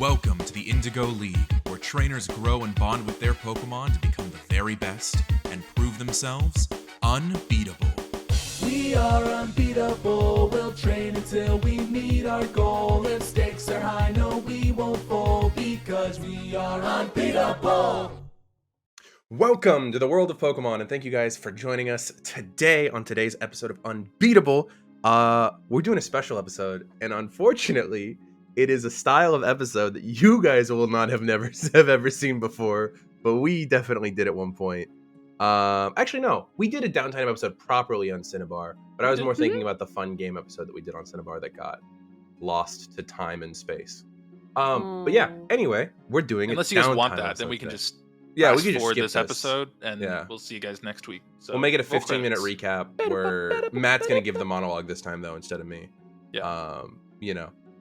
Welcome to the Indigo League, where trainers grow and bond with their Pokemon to become the very best and prove themselves unbeatable. We are unbeatable, we'll train until we meet our goal. If stakes are high, no, we won't fall, because we are unbeatable. Welcome to the world of Pokemon, and thank you guys for joining us today on today's episode of Unbeatable. We're doing a special episode, and unfortunately, it is a style of episode that you guys will not have ever seen before, but we definitely did at one point. Actually, no, we did a downtime episode properly on Cinnabar, but I was more thinking about the fun game episode that we did on Cinnabar that got lost to time and space. But yeah, anyway, we're doing unless a you guys want downtime that, then episode we can today. just we fast can just forward skip this episode, and we'll see you guys next week. So we'll make it a roll 15-minute credits. recap where Matt's gonna give the monologue this time though instead of me. Yeah.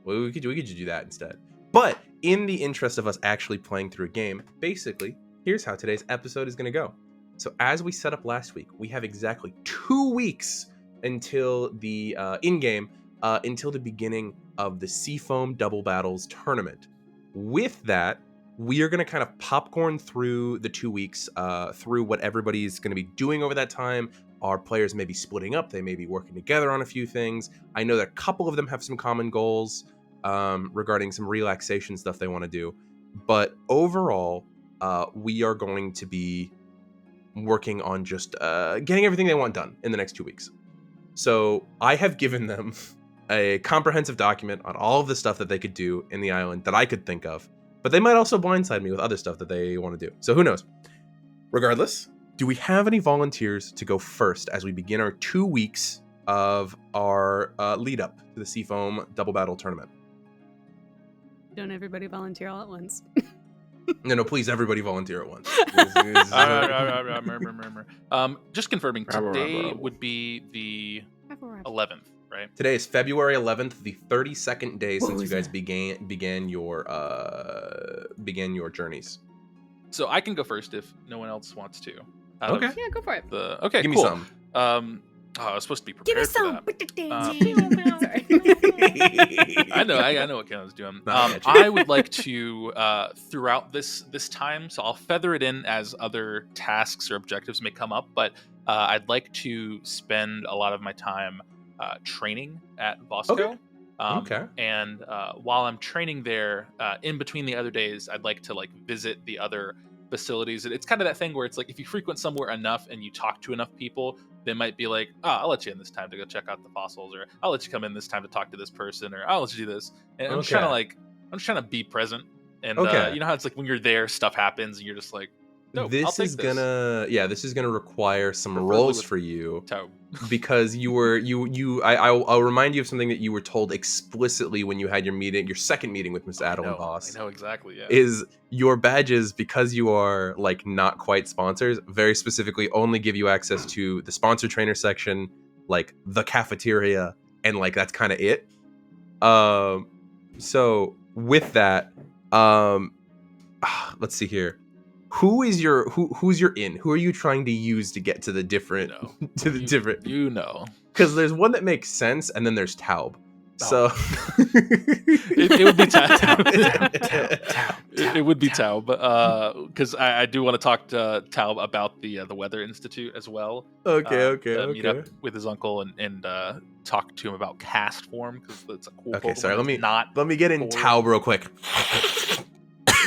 We could just do that instead. But in the interest of us actually playing through a game, basically, here's how today's episode is gonna go. So as we set up last week, we have exactly 2 weeks until the in-game, until the beginning of the Seafoam Double Battles tournament. With that, we are going to kind of popcorn through the 2 weeks, through what everybody's going to be doing over that time. Our players may be splitting up. They may be working together on a few things. I know that a couple of them have some common goals regarding some relaxation stuff they want to do. But overall, we are going to be working on just getting everything they want done in the next 2 weeks. So I have given them a comprehensive document on all of the stuff that they could do in the island that I could think of. But they might also blindside me with other stuff that they want to do. So who knows? Regardless, do we have any volunteers to go first as we begin our 2 weeks of our lead up to the Seafoam Double Battle Tournament? Don't everybody volunteer all at once. No, please, everybody volunteer at once. Just confirming, today would be the 11th, right? Today is February 11th, the 32nd day since you guys that? began your journeys. So I can go first if no one else wants to. Okay. Yeah, go for it. Okay, Give me cool. some. I was supposed to be Give me prepared for some. that. Sorry. I know what Kenna's doing. Not I would like to throughout this time, so I'll feather it in as other tasks or objectives may come up, but I'd like to spend a lot of my time training at Bosco. Okay. And while I'm training there, in between the other days, I'd like to visit the other facilities. It's kind of that thing where it's like if you frequent somewhere enough and you talk to enough people, they might be like, I'll let you in this time to go check out the fossils, or I'll let you come in this time to talk to this person, or I'll let you do this. And I'm just trying to be present. And you know how it's like when you're there, stuff happens and you're just like, no, this is gonna require some rolls for you because I'll remind you of something that you were told explicitly when you had your second meeting with Miss Adel and Boss. I know exactly. Yeah. Is your badges, because you are not quite sponsors, very specifically only give you access to the sponsor trainer section, the cafeteria, and that's kind of it. So with that, let's see here. Who's your in? Who are you trying to use to get to the different different? Because there's one that makes sense, and then there's Taub. So it would be Taub. It would be Taub, because I do want to talk to Taub about the Weather Institute as well. Okay. Meet up with his uncle and talk to him about cast form, because that's a cool. Okay, Pokemon. sorry. Let me get in form. Taub real quick.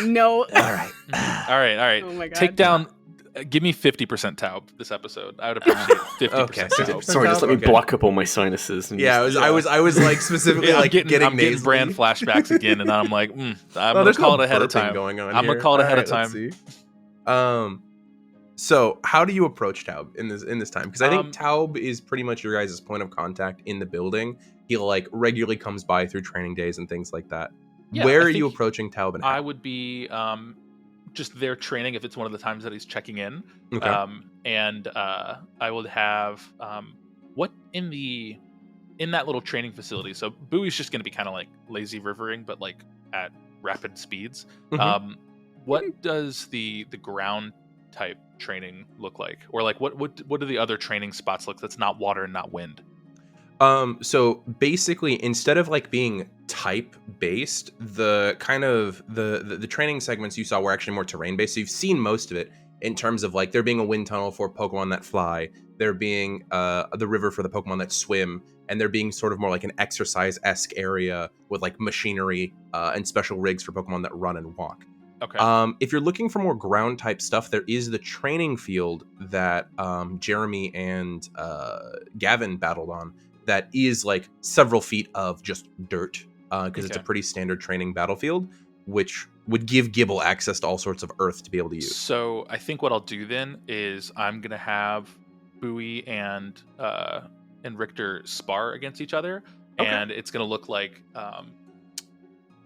No. All right. Oh my God. Take down. Give me 50% Taub this episode. I would appreciate 50% Okay, Taub. Sorry, just let me Okay. block up all my sinuses. And Yeah, just, I was specifically I'm getting nasally. brand flashbacks again, and I'm like, I'm gonna There's call no it ahead of burping time. going on I'm here. gonna call it ahead of Alright, time. let's see. So how do you approach Taub in this time? Because I think Taub is pretty much your guys' point of contact in the building. He regularly comes by through training days and things like that. Yeah, Where I are you think approaching Taub and how? I would be just there training if it's one of the times that he's checking in. Okay. And I would have what in that little training facility. So Bowie's just going to be kind of lazy rivering, but at rapid speeds. Mhm. What does the ground type training look like, or what do the other training spots look? That's not water and not wind. So basically, instead of like being type based, the kind of the training segments you saw were actually more terrain based. So you've seen most of it in terms of like there being a wind tunnel for Pokemon that fly, there being the river for the Pokemon that swim, and there being sort of more like an exercise-esque area with like machinery and special rigs for Pokemon that run and walk. Okay. If you're looking for more ground type stuff, there is the training field that Jeremy and Gavin battled on. That is like several feet of just dirt because it's a pretty standard training battlefield, which would give Gibble access to all sorts of earth to be able to use. So I think what I'll do then is I'm gonna have Bowie and Richter spar against each other, and it's gonna look like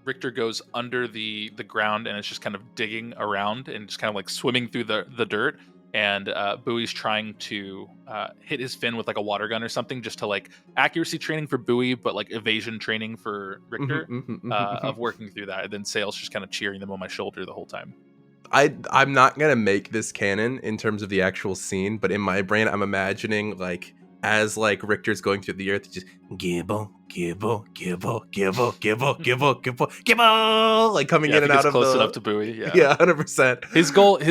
Richter goes under the ground and it's just kind of digging around and just kind of like swimming through the dirt, and Bowie's trying to hit his fin with like a water gun or something, just to like accuracy training for Bowie, but like evasion training for Richter of working through that. And then Sale's just kind of cheering them on my shoulder the whole time. I'm not gonna make this canon in terms of the actual scene, but in my brain, I'm imagining like as like Richter's going through the earth, just Gibble, Gibble, Gibble, Gibble, Gibble, Gibble, Gibble, Gibble, like coming in and out of close the... enough to Bowie. Yeah, 100%. His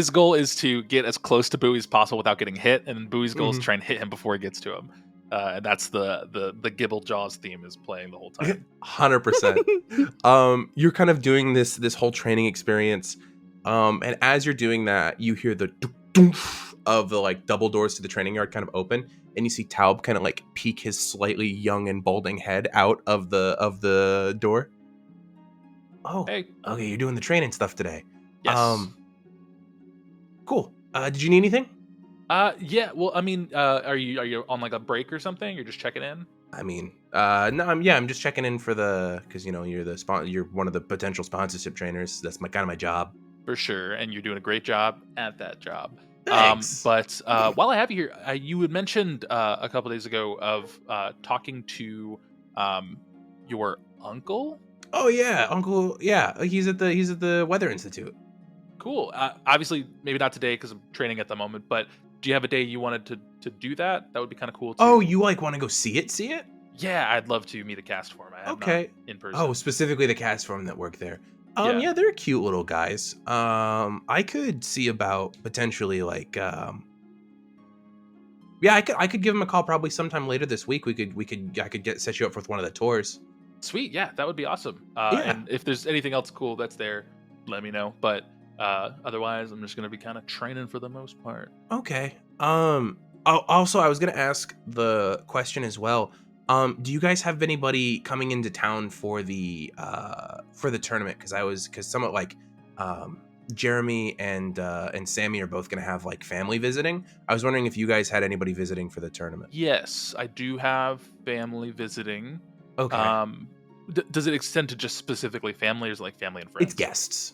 goal is to get as close to Bowie as possible without getting hit, and Bowie's goal is to try and hit him before he gets to him. And that's the Gibble Jaws theme is playing the whole time. 100%. You're kind of doing this whole training experience, and as you're doing that, you hear the of the like double doors to the training yard kind of open, and you see Taub kind of like peek his slightly young and balding head out of the door. Oh, hey. Okay, you're doing the training stuff today. Yes. Cool. Did you need anything? Yeah. Well, I mean, are you on like a break or something? You're just checking in? I mean, no, I'm just checking in for because you know you're one of the potential sponsorship trainers. That's kind of my job. For sure, and you're doing a great job at that job. Thanks. But while I have you here, you had mentioned a couple days ago of talking to your uncle. Oh yeah, Uncle. Yeah, he's at the Weather Institute. Cool. Obviously, maybe not today because I'm training at the moment. But do you have a day you wanted to do that? That would be kind of cool too. Oh, you like want to go see it? See it? Yeah, I'd love to meet a cast form. I have not in person. Oh, specifically the cast form that work there. Yeah, they're cute little guys. I could see about potentially like yeah, I could give him a call probably sometime later this week. I could set you up with one of the tours. Sweet, yeah, that would be awesome. And if there's anything else cool that's there, let me know. But otherwise, I'm just gonna be kind of training for the most part. Okay. Also, I was gonna ask the question as well. Do you guys have anybody coming into town for the tournament? Because somewhat like Jeremy and Sammy are both gonna have like family visiting. I was wondering if you guys had anybody visiting for the tournament. Yes, I do have family visiting. Okay. Does it extend to just specifically family, or is it like family and friends? It's guests.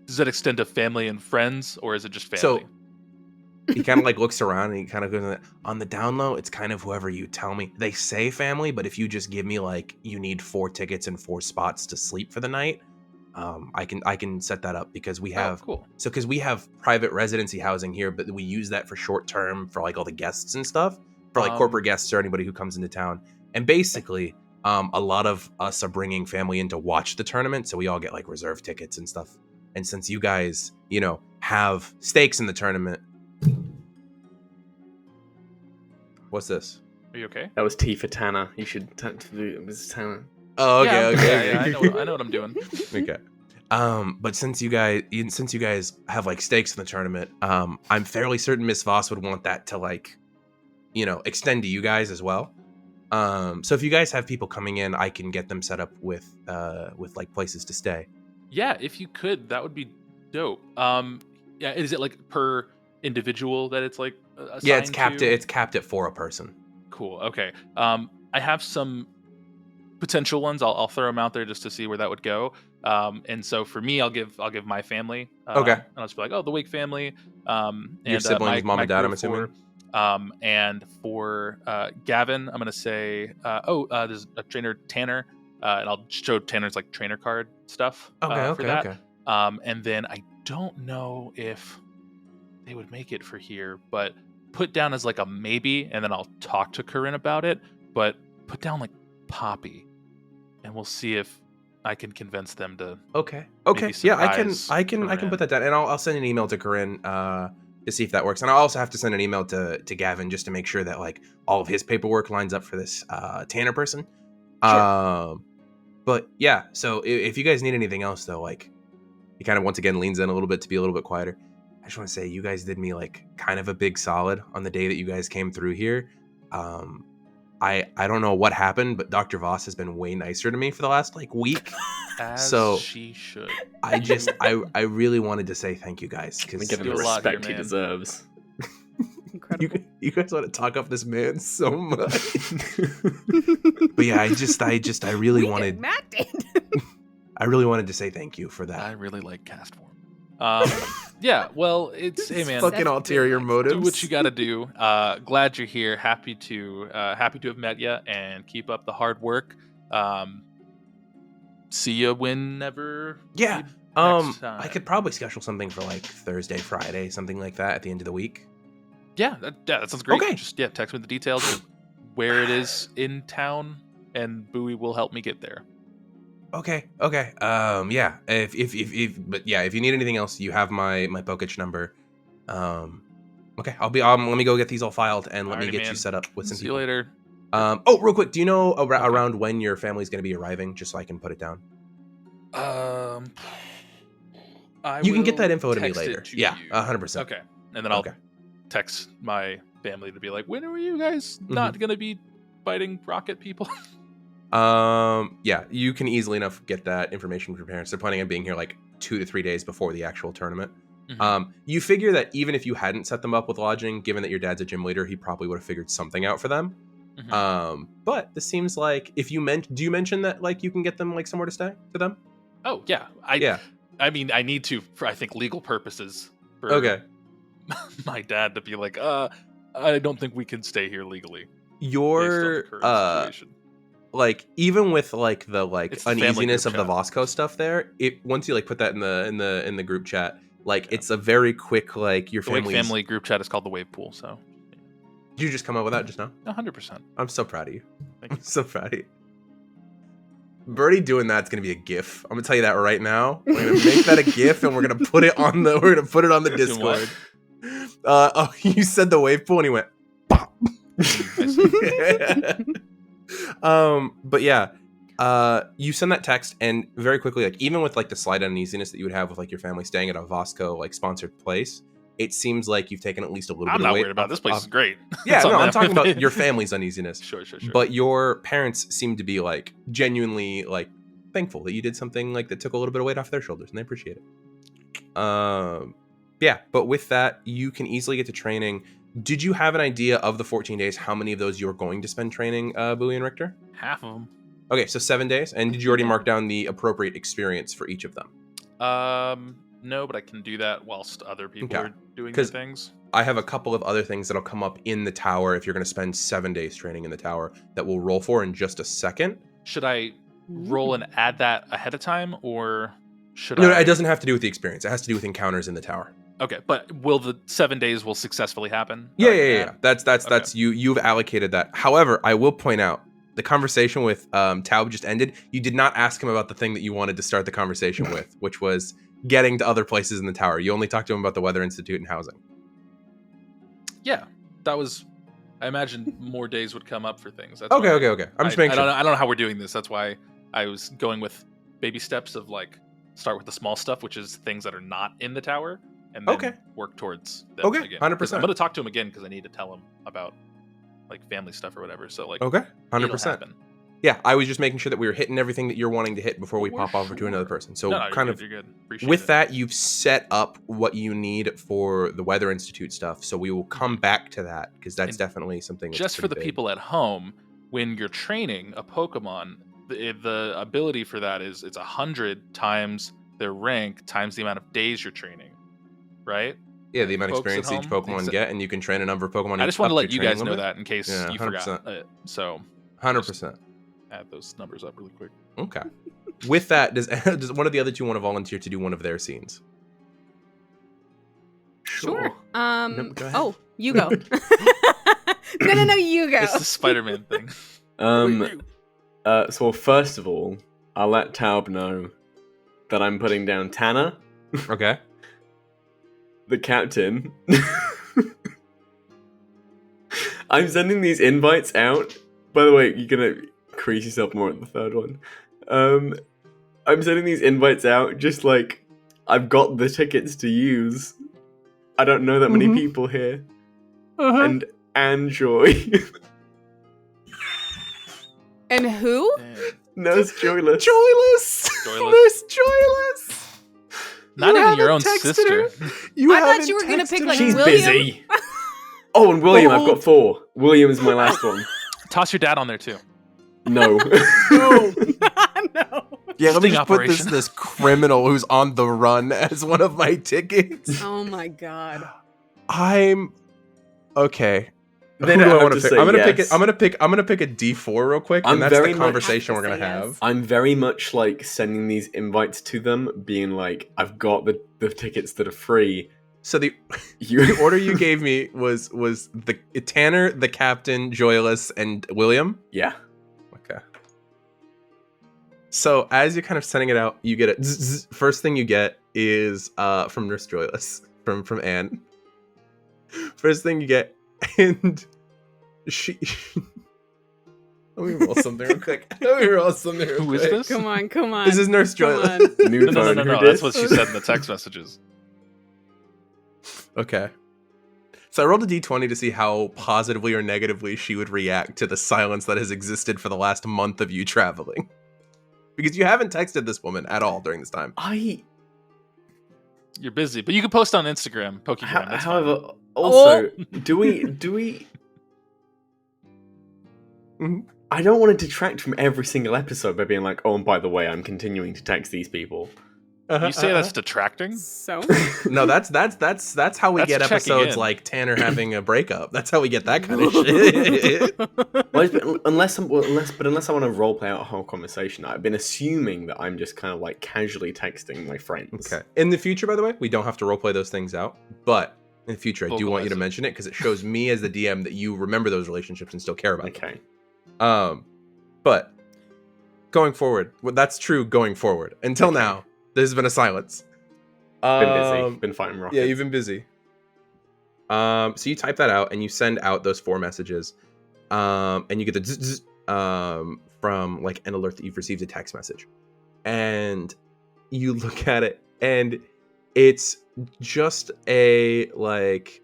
Does that extend to family and friends, or is it just family? So he kind of like looks around and he kind of goes on the down low. It's kind of whoever you tell me. They say family, but if you just give me like you need 4 tickets and 4 spots to sleep for the night, I can set that up because we have cool. So because we have private residency housing here, but we use that for short term for like all the guests and stuff, for like corporate guests or anybody who comes into town. And basically, a lot of us are bringing family in to watch the tournament, so we all get like reserve tickets and stuff. And since you guys, have stakes in the tournament. What's this? Are you okay? That was T for Tanner. You should it was Tanner. Oh, okay, okay. Yeah, I know what I'm doing. Okay. But since you guys have like stakes in the tournament, I'm fairly certain Miss Voss would want that to like, extend to you guys as well. So if you guys have people coming in, I can get them set up with like places to stay. Yeah, if you could, that would be dope. Yeah, is it like per individual that it's like assigned? Yeah, it's capped at 4 a person. Cool. Okay. I have some potential ones. I'll throw them out there just to see where that would go. And so for me, I'll give my family. Okay. And I'll just be like, the Wake family. Your siblings, mom and dad, I'm assuming. And for Gavin, I'm gonna say, there's a trainer, Tanner, and I'll show Tanner's like trainer card stuff. For that. Okay. And then I don't know if they would make it for here, but put down as like a maybe, and then I'll talk to Coryne about it. But put down like Poppy, and we'll see if I can convince them to. Okay. Maybe Yeah, I surprise can Coryne. put that down, and I'll send an email to Coryne to see if that works, and I'll also have to send an email to Gavin just to make sure that like all of his paperwork lines up for this Tanner person. Sure. But yeah, so if you guys need anything else though, like he kind of once again leans in a little bit to be a little bit quieter. I just want to say you guys did me like kind of a big solid on the day that you guys came through here. I don't know what happened, but Dr. Voss has been way nicer to me for the last like week. As So she should. I really wanted to say thank you guys We because give him do the a lot here, respect he man. deserves. Incredible. you guys want to talk up this man so much. But yeah, I really We wanted did, Matt did. I really wanted to say thank you for I that. really like cast form. Yeah, well, it's hey man, Fucking Seth ulterior Wake. motives. do what you got to do. Glad you're here. Happy to have met you, and keep up the hard work. See you whenever. Yeah. next I time. could probably schedule something for like Thursday, Friday, something like that at the end of the week. Yeah, that sounds great. Okay. Just text me the details of where it is in town, and Bowie will help me get there. Okay. Yeah. But yeah, if you need anything else, you have my Bokich number. Okay. I'll be. Let me go get these all filed and let me Alrighty, get you man. set up with some See you people. later. Oh, real quick. Do you know Okay. around when your family's going to be arriving, just so I can put it down? You can get that info to me later. Yeah, 100%. Okay, and then I'll Okay. text my family to be like, when are you guys not gonna be fighting rocket people? Yeah, you can easily enough get that information from your parents. They're planning on being here like 2 to 3 days before the actual tournament. You figure that even if you hadn't set them up with lodging, given that your dad's a gym leader, he probably would have figured something out for them. But this seems like if you do you mention that like you can get them like somewhere to stay to them? Oh yeah, I mean, I need to for I think legal purposes. For Okay. my dad to be like, I don't think we can stay here legally. based on Your the current situation. like even with like the like It's the family uneasiness of group the chat. Vosco stuff there, it once you like put that in the group chat, like it's a very quick like your The Wake family's. family group chat is called the Wave Pool, so Did you just come up with that just now? 100%. I'm so proud of you. Thank I'm you. so proud of you. Burrty doing that's gonna be a GIF. I'm gonna tell you that right now. We're gonna make that a GIF and we're gonna put it on the Doing what? Discord. You said the wave pool and he went pop. But yeah, you send that text and very quickly, like even with like the slight uneasiness that you would have with like your family staying at a Vosco like sponsored place, it seems like you've taken at least a little I'm bit not of weight worried about off- this place off- is great. Yeah, It's on no, I'm them. talking about your family's uneasiness. Sure. But your parents seem to be like genuinely like thankful that you did something like that took a little bit of weight off their shoulders, and they appreciate it. Yeah, but with that, you can easily get to training. Did you have an idea of the 14 days, how many of those you were going to spend training Bowie and Richter? half of them. Okay, so 7 days. And did you already mark down the appropriate experience for each of them? No, but I can do that whilst other people Okay. are doing their 'Cause- things. I have a couple of other things that'll come up in the tower if you're going to spend 7 days training in the tower that we'll roll for in just a second. Should I roll and add that ahead of time, or should No, I? it doesn't have to do with the experience. It has to do with encounters in the tower. Okay, but will the 7 days will successfully happen? Yeah. That's you've allocated that. However, I will point out the conversation with Taub just ended. You did not ask him about the thing that you wanted to start the conversation with, which was getting to other places in the tower. You only talked to him about the Weather Institute and housing. Yeah, that was. I imagine more days would come up for things. That's Okay. why I'm just making I sure. don't know how we're doing this. That's why I was going with baby steps of like start with the small stuff, which is things that are not in the tower, and then Okay. work towards them Okay, again. 100%. I'm going to talk to him again because I need to tell him about like family stuff or whatever. So like, Okay, it'll 100%. happen. Yeah, I was just making sure that we were hitting everything that you're wanting to hit before we For pop over to another sure. person. So No, you're kind good, of you're good. Appreciate with it. that, you've set up what you need for the Weather Institute stuff. So we will come back to that because that's And definitely something that's just for the pretty big. people at home, when you're training a Pokemon, the ability for that is it's 100 times their rank times the amount of days you're training, right? Yeah, the amount of folks at experience each home, Pokemon get, and you can train a number of Pokemon. I just want to let you guys know that in case Yeah, you 100%. forgot it. So 100%. add those numbers up really quick. Okay. With that, does one of the other two want to volunteer to do one of their scenes? Sure. No, go ahead. Oh, You go. No, you go. It's the Spider-Man thing. So first of all, I'll let Taub know that I'm putting down Tanner, Okay. the captain. I'm sending these invites out. By the way, you're gonna crease yourself more at the third one. I'm sending these invites out just like I've got the tickets to use. I don't know that many people here. And Joy. And who? Nurse Joyless. Joyless. Nurse Joyless. Not You even your own haven't texted sister. her? You I thought haven't you were gonna texted pick, her? like, She's William? busy. Oh, and William, I've got 4. William is my last one. Toss your dad on there too. No. No. Yeah, let me Sting just put operation. this criminal who's on the run as one of my tickets. Oh my god. I'm okay. They Who don't do I have want to to pick? say I'm gonna pick yes. it. I'm gonna pick a D4 real quick, I'm and that's very the much- conversation we're gonna Have to say have. yes. I'm very much like sending these invites to them, being like, I've got the tickets that are free. So the You order you gave me was the Tanner, the captain, Joyless, and William. Yeah. Okay. So as you're kind of sending it out, you get it. First thing you get is from Nurse Joyless, from Anne. First thing you get, and she. Let me roll something real quick. Who is this? Come on. This is Nurse Come Joyless. on. New No. phone, who That's dis? what she said in the text messages. Okay. So I rolled a d20 to see how positively or negatively she would react to the silence that has existed for the last month of you traveling. Because you haven't texted this woman at all during this time. You're busy, but you can post on Instagram, Pokemon. That's fine. However, also, do we? Mhm. I don't want to detract from every single episode by being like, oh, and by the way, I'm continuing to text these people. You say that's detracting? So No, that's how we That's get checking episodes in. like Tanner having a breakup. That's how we get that kind of shit. Well, unless I want to roleplay out a whole conversation, I've been assuming that I'm just kind of like casually texting my friends. Okay. In the future, by the way, we don't have to roleplay those things out. But in the future, I do want you to Vocalize it. mention it because it shows me as the DM that you remember those relationships and still care about them. Okay. But going forward, well, that's true going forward. Until Okay. now, there's been a silence. Been busy. Been fighting rockets. Yeah, you've been busy. So you type that out and you send out those 4 messages. And you get the zzz, from like an alert that you've received a text message. And you look at it and it's just a like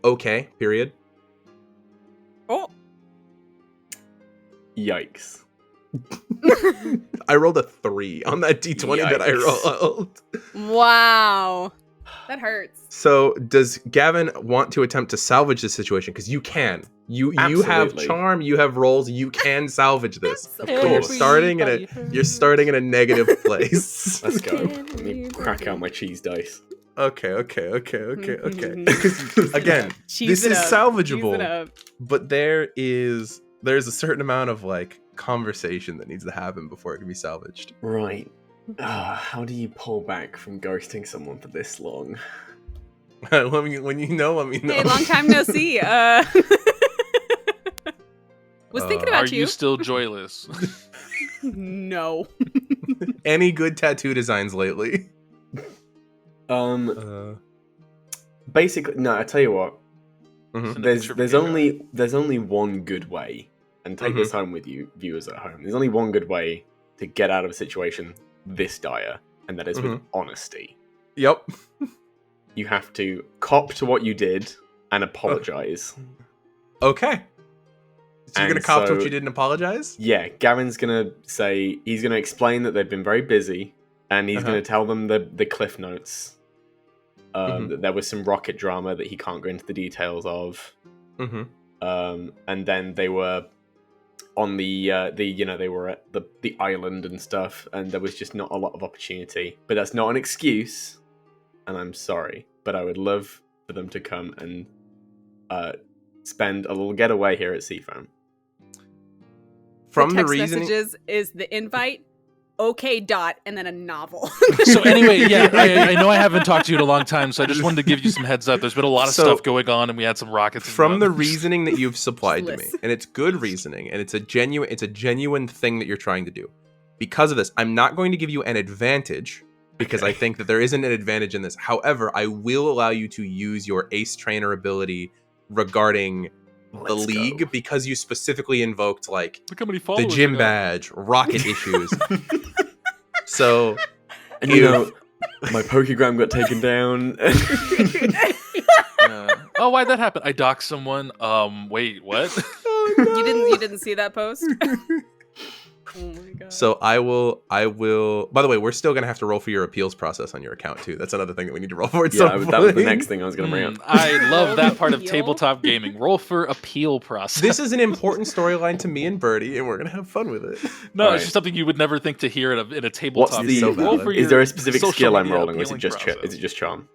okay, period. Oh. Yikes. I rolled a 3 on that d20 that I Yikes. rolled. Wow. That hurts. So does Gavin want to attempt to salvage this situation? Because you can. You have Absolutely. charm, you have rolls, you can salvage this. Of But you're course. starting in a negative place. Let's go. Let me crack out my cheese dice. Okay. 'Cause, again, Cheese this it is up. salvageable. Cheese it up. but there's a certain amount of like conversation that needs to happen before it can be salvaged. Right. How do you pull back from ghosting someone for this long? When you know, let me know. Hey, long time no see. Was thinking Are about you still joyless? No. Any good tattoo designs lately? Basically, no. I tell you what. Mhm. Send a There's picture of there's you. only one good way, and take this home with you, viewers at home. There's only one good way to get out of a situation this dire, and that is with honesty. Yep. You have to cop to what you did and apologize. Okay. So you're And gonna cop to so- what you did and apologize? Yeah, Gavin's gonna say he's gonna explain that they've been very busy, and he's gonna tell them the cliff notes. That there was some rocket drama that he can't go into the details of. Mm-hmm. And then they were on they were at the island and stuff, and there was just not a lot of opportunity. But that's not an excuse, and I'm sorry, but I would love for them to come and spend a little getaway here at Seafoam. From the text reasoning, messages is the invite okay, dot, and then a novel. So anyway, yeah, I know I haven't talked to you in a long time, so I just wanted to give you some heads up. There's been a lot of stuff going on, and we had some rockets. From the reasoning that you've supplied to me, Listen. and it's good reasoning, and it's a genuine thing that you're trying to do. Because of this, I'm not going to give you an advantage, because I think that there isn't an advantage in this. However, I will allow you to use your ace trainer ability regarding the Let's league, go. because you specifically invoked like Look how many the followers gym I got. badge, rocket issues. So And you know, my Pokegram got taken down. Oh, why'd that happen? I doxed someone. Wait, what? You didn't see that post? Oh my god. So I will. By the way, we're still gonna have to roll for your appeals process on your account too. That's another thing that we need to roll for. At some That was the point. next thing I was going to bring up. I love that part of Appeal? tabletop gaming. Roll for appeal process. This is an important storyline to me and Burrty, and we're gonna have fun with it. no, Alright. it's just something you would never think to hear in a tabletop. What's game. the? so Roll valid. for Is your there a specific social skill I'm media rolling, or is it appealing just process. is it just charm?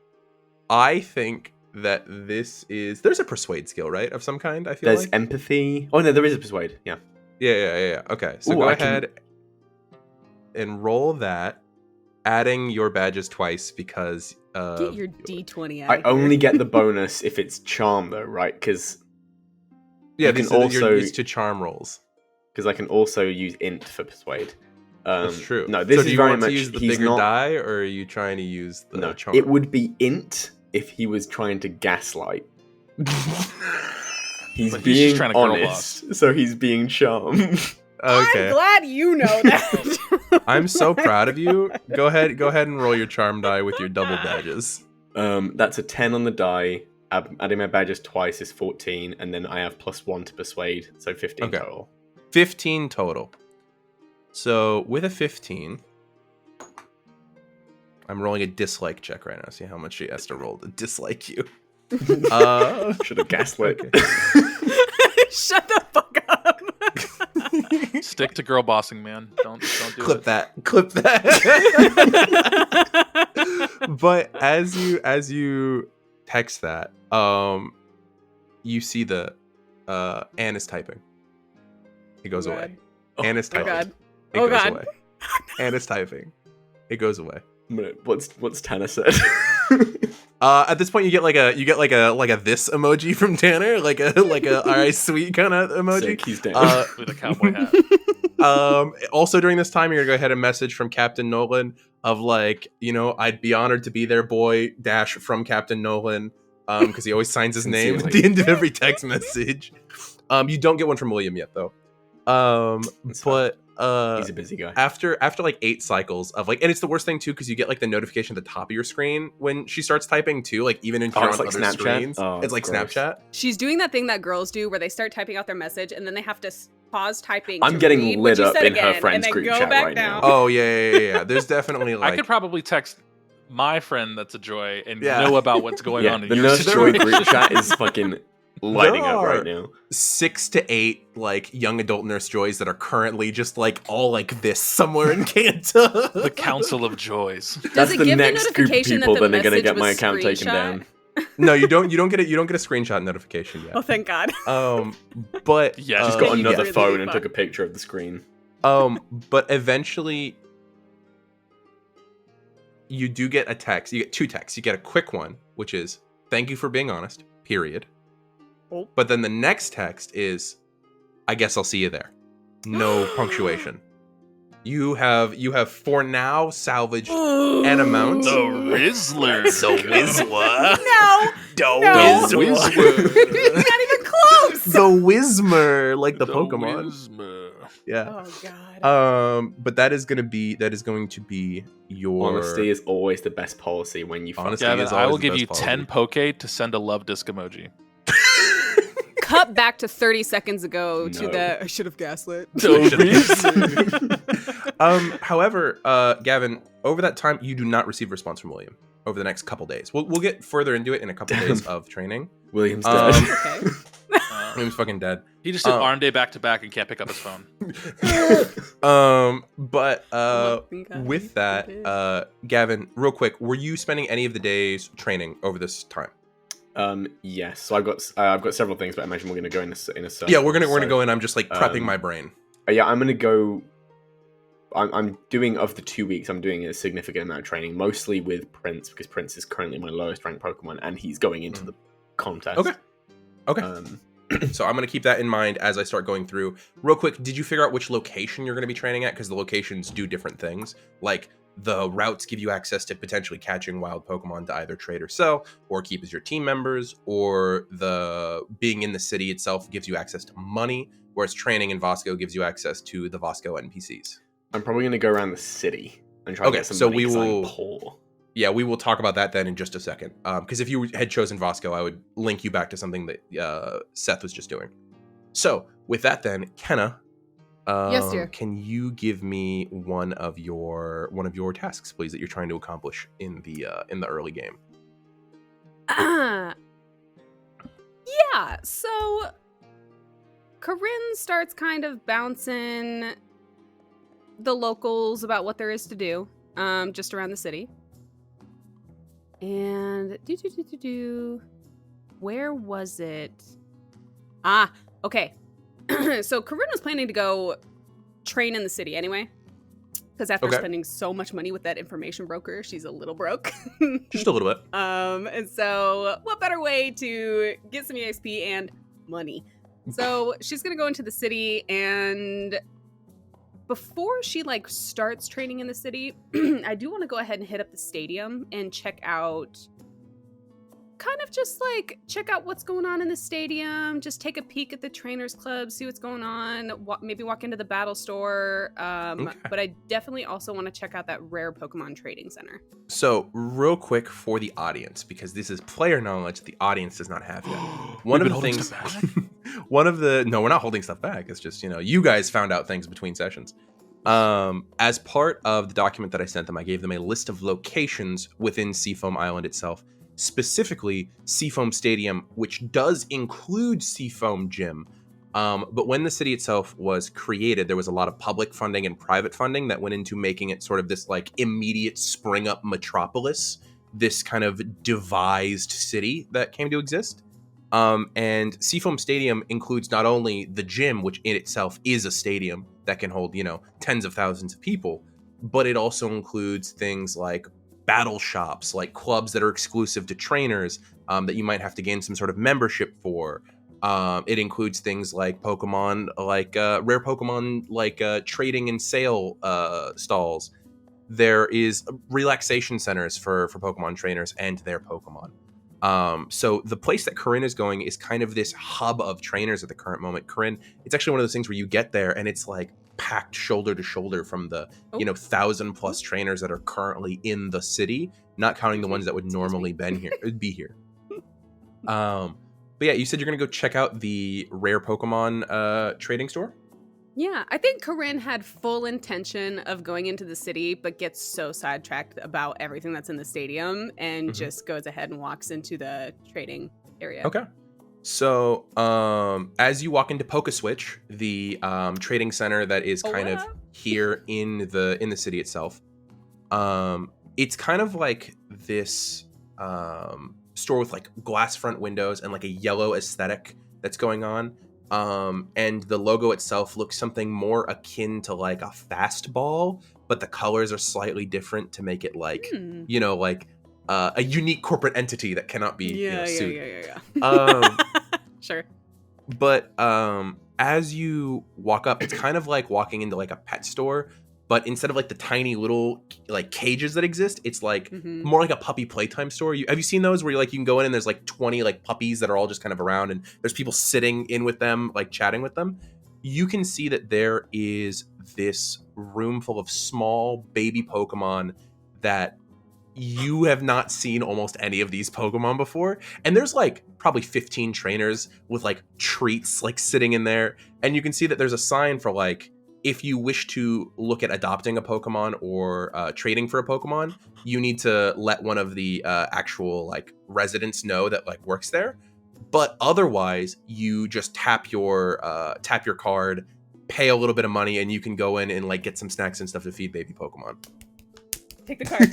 I think that this is. There's a persuade skill, right, of some kind. I feel There's like. empathy. Oh no, there is a persuade. Yeah. Yeah. Okay, so Ooh, go I can- ahead and roll that, adding your badges twice because. Get your D20 out. I of here. only get the bonus if it's charm though, right? Because Yeah, you these can are also- you're used to charm rolls. I can also use int for persuade. That's true. No, this so is do you very want much. to use the he's bigger not. die, or are you trying to use the No, charm? it would be int if he was trying to gaslight. He's But he's just being trying to girl honest, so he's being charmed. Okay. I'm glad you know that. I'm so proud of you. Go ahead and roll your charm die with your double badges. That's a 10 on the die. Adding my badges twice is 14, and then I have +1 to persuade, so 15 Okay. total. 15 total. So with a 15, I'm rolling a dislike check right now. See how much she has to roll to dislike you. Should have gaslit. Okay. Shut the fuck up. Stick to girl bossing, man. Don't do Clip it. that. But as you text that, you see the Anne is typing. It goes Oh, away. God. Anne is Oh typing. god. It Oh, goes God. away. Anne is typing. It goes away. What's Tanner said? At this point, you get like a this emoji from Tanner, like a alright sweet kind of emoji. Sick, he's down. With a cowboy hat. Also during this time, you're gonna go ahead and message from Captain Nolan of like, I'd be honored to be their boy dash from Captain Nolan, because he always signs his name at the end of every text message. You don't get one from William yet though. That's fine. But He's a busy guy. after like 8 cycles of like, and it's the worst thing too because you get like the notification at the top of your screen when she starts typing too, like even if you're it's on like other Snapchat? screens. Oh, it's like gross. Snapchat. She's doing that thing that girls do where they start typing out their message and then they have to pause typing. I'm to getting read lit what you up said in her again, friends and then group go chat back right down. now. Oh yeah. There's definitely like I could probably text my friend that's a joy and Yeah. know about what's going Yeah, on in the your Nurse Joy situation. group chat is fucking lighting up right now. 6 to 8 like young adult nurse joys that are currently just like all like this somewhere in Kanto. The Council of Joys. That's it the give the next group of notification that people the that are gonna message get my was account taken screenshot? down. No, you don't get a screenshot notification yet. Oh, thank God. But Yeah, Just Uh, got Thank you another for the phone and info. took a picture of the screen. but eventually you do get a text. You get 2 texts. You get a quick one, which is "Thank you for being honest." Period. Oh. But then the next text is, "I guess I'll see you there." No punctuation. You have for now salvaged an amount. The Rizzler. The Wizzler. No. The No. Wizzler. Not even close. The Whismer, like the Pokemon. Wizmer. Yeah. Oh God. But that is going to be your Honesty is always the best policy when you Honesty Gavin, is I will always the give you best 10 poke to send a love disc emoji. Cut back to 30 seconds ago to No. the I should have gaslit. However, Gavin, over that time, you do not receive response from William over the next couple days. We'll get further into it in a couple days of training. William's Um, dead. Okay. William's fucking dead. He just did arm day back to back and can't pick up his phone. But Oh my God. with that, Gavin, real quick, were you spending any of the days training over this time? Yes. So I've got several things, but I imagine we're gonna go in a circle. Yeah, we're gonna So, go in. I'm just like prepping um, my brain. Yeah, I'm gonna go. I'm doing, of the 2 weeks, I'm doing a significant amount of training, mostly with Prince, because Prince is currently my lowest ranked Pokemon, and he's going into the contest. Okay. So I'm going to keep that in mind as I start going through. Real quick, did you figure out which location you're going to be training at? Because the locations do different things. Like, the routes give you access to potentially catching wild Pokemon to either trade or sell, or keep as your team members, or the being in the city itself gives you access to money, whereas training in Vasco gives you access to the Vasco NPCs. I'm probably going to go around the city and try to get some money, 'cause I'm poor. Yeah, we will talk about that then in just a second. Because if you had chosen Vasco, I would link you back to something that Seth was just doing. So, with that then, Kenna, Yes, dear. can you give me one of your tasks, please, that you're trying to accomplish in the early game? Yeah, so Coryne starts kind of bouncing the locals about what there is to do, just around the city. And where was it? Okay. So Coryne was planning to go train in the city anyway, because after spending so much money with that information broker, she's a little broke. Just a little bit. And so what better way to get some EXP and money? So she's gonna go into the city, and before she starts training in the city, I do want to go ahead and hit up the stadium and check out what's going on in the stadium, just take a peek at the trainers club, see what's going on, maybe walk into the battle store. But I definitely also want to check out that rare Pokemon trading center. So real quick for the audience, because this is player knowledge the audience does not have yet. No, we're not holding stuff back. It's just, you guys found out things between sessions. As part of the document that I sent them, I gave them a list of locations within Seafoam Island itself, specifically Seafoam Stadium, which does include Seafoam Gym. But when the city itself was created, there was a lot of public funding and private funding that went into making it sort of this immediate spring up metropolis, this kind of devised city that came to exist. And Seafoam Stadium includes not only the gym, which in itself is a stadium that can hold, tens of thousands of people, but it also includes things like battle shops, like clubs that are exclusive to trainers, that you might have to gain some sort of membership for. It includes things like Pokemon, rare Pokemon, trading and sale stalls. There is relaxation centers for Pokemon trainers and their Pokemon. So the place that Coryne is going is kind of this hub of trainers at the current moment. Coryne, it's actually one of those things where you get there and it's packed shoulder to shoulder from the 1,000+ trainers that are currently in the city, not counting the ones that would normally be here. But yeah, you said you're gonna go check out the rare Pokemon trading store. Yeah, I think Coryne had full intention of going into the city, but gets so sidetracked about everything that's in the stadium and just goes ahead and walks into the trading area. Okay. So, as you walk into Pokeswitch, the trading center that is kind of here in the city itself, it's kind of like this store with glass front windows and a yellow aesthetic that's going on. And the logo itself looks something more akin to a fastball, but the colors are slightly different to make it a unique corporate entity that cannot be sued. Yeah. Sure. But as you walk up, it's kind of like walking into a pet store, but instead of the tiny little cages that exist, it's more like a puppy playtime store. Have you seen those where you can go in and there's 20 puppies that are all just kind of around and there's people sitting in with them, chatting with them? You can see that there is this room full of small baby Pokemon that you have not seen almost any of these Pokemon before. And there's probably 15 trainers with treats sitting in there. And you can see that there's a sign for if you wish to look at adopting a Pokemon or trading for a Pokemon, you need to let one of the actual residents know that works there. But otherwise, you just tap your card, pay a little bit of money, and you can go in and get some snacks and stuff to feed baby Pokemon. Take the card.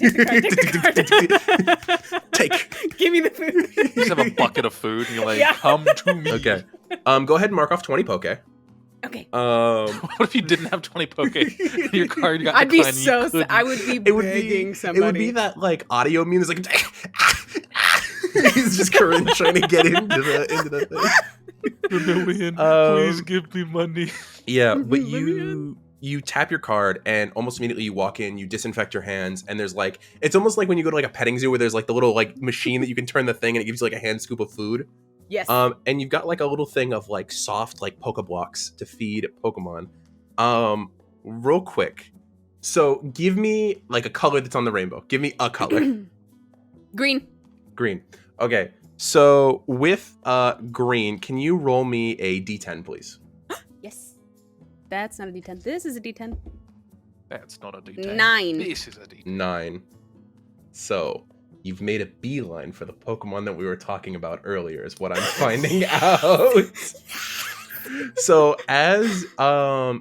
Take. Give me the food. You just have a bucket of food and you're come to me. Okay. Go ahead and mark off 20 Poke. Okay. What if you didn't have 20 poke? Your card got I'd be declined and you so. couldn't? I would be begging somebody. It would be that like audio meme is like he's just Coryne trying to get into the thing. Vermilion, please give me money. Yeah, but Vermilion. you tap your card and almost immediately you walk in, you disinfect your hands, and there's like it's almost like when you go to like a petting zoo where there's like the little like machine that you can turn the thing and it gives you like a hand scoop of food. Yes. And you've got like a little thing of like soft like Poke Blocks to feed Pokemon. Real quick. So give me like a color that's on the rainbow. Give me a color. Green. Green. Okay. So with green, can you roll me a D10, please? Yes. That's not a D10. This is a D10. That's not a D10. 9. This is a D10. 9. So you've made a beeline for the Pokemon that we were talking about earlier, is what I'm finding out. So as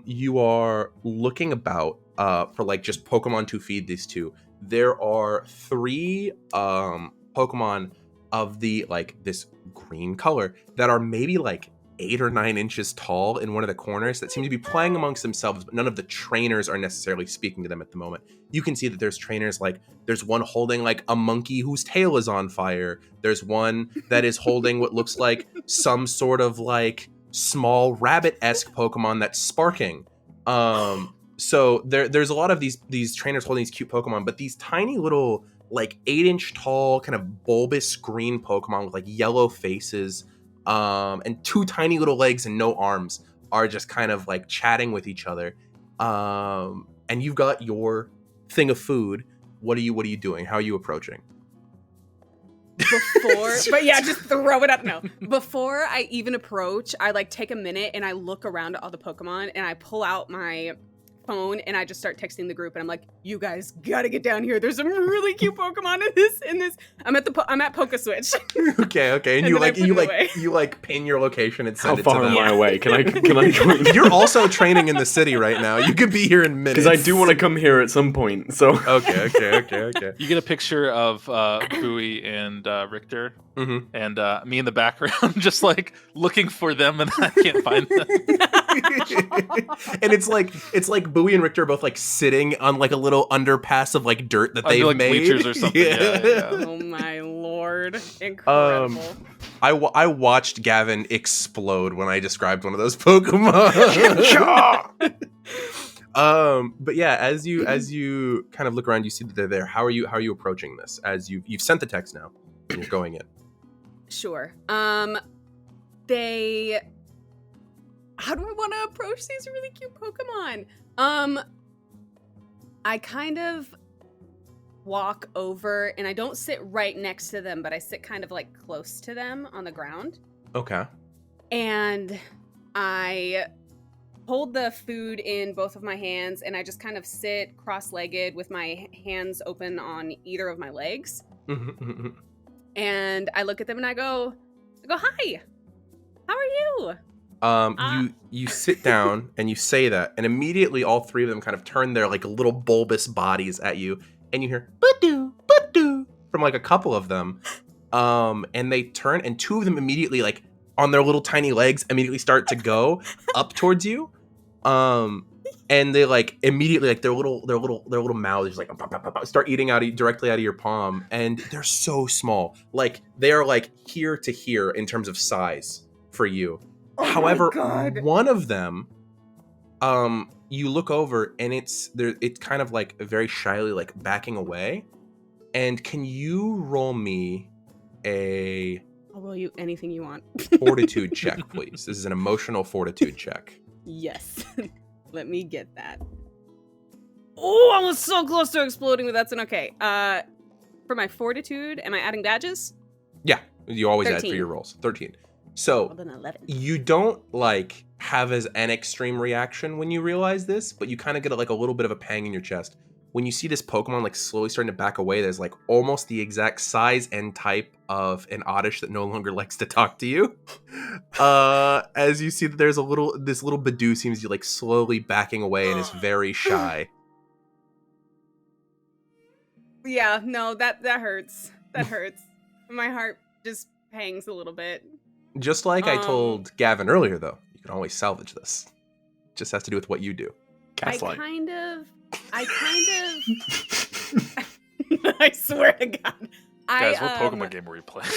you are looking about for like just Pokemon to feed these two, there are 3 Pokemon of the like this green color that are maybe like 8 or 9 inches tall in one of the corners that seem to be playing amongst themselves, but none of the trainers are necessarily speaking to them at the moment. You can see that there's trainers like there's one holding like a monkey whose tail is on fire. There's one that is holding what looks like some sort of like small rabbit-esque Pokemon that's sparking. So there's a lot of these trainers holding these cute Pokemon, but these tiny little like 8-inch tall kind of bulbous green Pokemon with like yellow faces and 2 tiny little legs and no arms are just kind of like chatting with each other. And you've got your thing of food. What are you doing? How are you approaching? But yeah, just throw it up. No. Before I even approach, I like take a minute and I look around at all the Pokemon and I pull out my phone and I just start texting the group and I'm like, you guys gotta get down here. There's some really cute Pokemon in this. I'm at Pokeswitch. Okay. And you pin your location and send How it to far them. am I away? Can I join? You're also training in the city right now. You could be here in minutes. Because I do want to come here at some point. So Okay. You get a picture of Bowie and Richter, Mm-hmm. and me in the background, just like looking for them, and I can't find them. And it's like Bowie and Richter are both like sitting on like a little underpass of like dirt that they've like made. bleachers or something. Yeah. Oh my lord. Incredible. I watched Gavin explode when I described one of those Pokemon. But yeah, as you kind of look around, you see that they're there. How are you approaching this? As you've sent the text now, and you're going in. Sure. How do I want to approach these really cute Pokemon? I kind of walk over and I don't sit right next to them, but I sit kind of like close to them on the ground. Okay. And I hold the food in both of my hands and I just kind of sit cross-legged with my hands open on either of my legs. And I look at them and I go, hi, how are you? You sit down and you say that, and immediately all 3 of them kind of turn their like little bulbous bodies at you, and you hear "Boo-doo" from like a couple of them, and they turn, and 2 of them immediately like on their little tiny legs immediately start to go up towards you, and they like immediately like their little mouths just like start eating directly out of your palm, and they're so small, like they are like here to here in terms of size for you. However, one of them, you look over and it's kind of like very shyly like backing away. And can you roll me a I'll roll you anything you want. fortitude check, please? This is an emotional fortitude check. Yes. Let me get that. Oh, I was so close to exploding, but that's an okay. For my fortitude, am I adding badges? Yeah, you always add 13. for your rolls. 13. So Well, then 11. you don't like have as an extreme reaction when you realize this, but you kind of get like a little bit of a pang in your chest when you see this Pokemon like slowly starting to back away. There's like almost the exact size and type of an Oddish that no longer likes to talk to you. As you see that there's this little Badoo seems to be like slowly backing away and is very shy. Yeah, no, that hurts. That hurts. My heart just pangs a little bit. Just like I told Gavin earlier, though, you can always salvage this. just has to do with what you do. Gaslight. I I swear to God. Guys, what Pokemon game were we playing?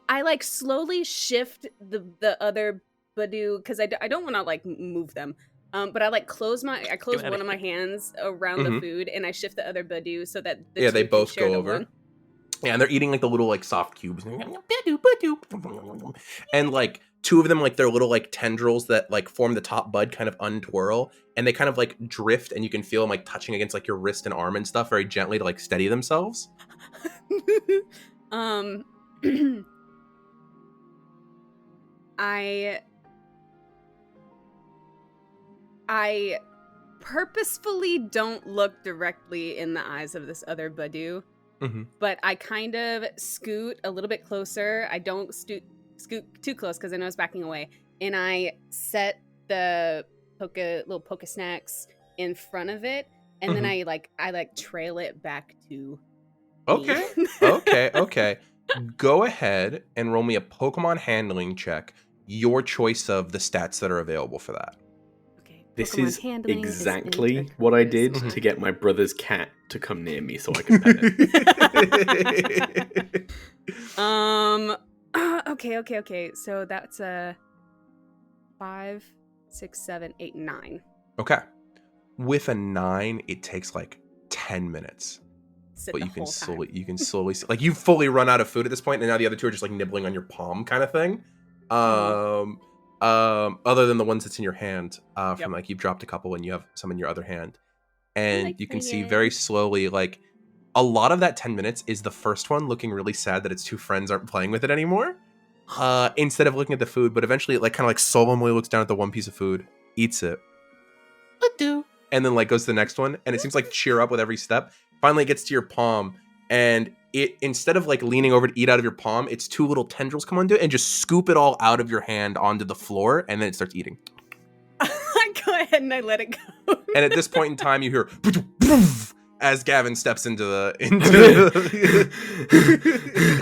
I like slowly shift the other Badoo because I don't want to like move them. But I like close one of my hands around the food and I shift the other Badoo so that they both share go the over. one. Yeah, and they're eating like the little like soft cubes. And like two of them, like their little like tendrils that like form the top bud kind of untwirl and they kind of like drift and you can feel them like touching against like your wrist and arm and stuff very gently to like steady themselves. I purposefully don't look directly in the eyes of this other Badoo. But I kind of scoot a little bit closer. I don't scoot too close because I know it's backing away. And I set the little Poke Snacks in front of it. And then I trail it back to Okay. me. Okay. Go ahead and roll me a Pokemon handling check. Your choice of the stats that are available for that. This Pokemon is handling exactly what I did to get my brother's cat to come near me so I can pet it. Okay. So that's a 5, 6, 7, 8, 9. Okay. With a 9, it takes like 10 minutes. But you can slowly like you fully run out of food at this point, and now the other two are just like nibbling on your palm kind of thing. Other than the ones that's in your hand, from like you've dropped a couple and you have some in your other hand. And you can see very slowly, like a lot of that 10 minutes is the first one looking really sad that its two friends aren't playing with it anymore. Instead of looking at the food, but eventually it like kind of like solemnly looks down at the one piece of food, eats it, and then like goes to the next one, and it seems like cheer up with every step. Finally it gets to your palm, and it, instead of like leaning over to eat out of your palm, its two little tendrils come onto it and just scoop it all out of your hand onto the floor, and then it starts eating. I go ahead and I let it go. And at this point in time, you hear as Gavin steps into the.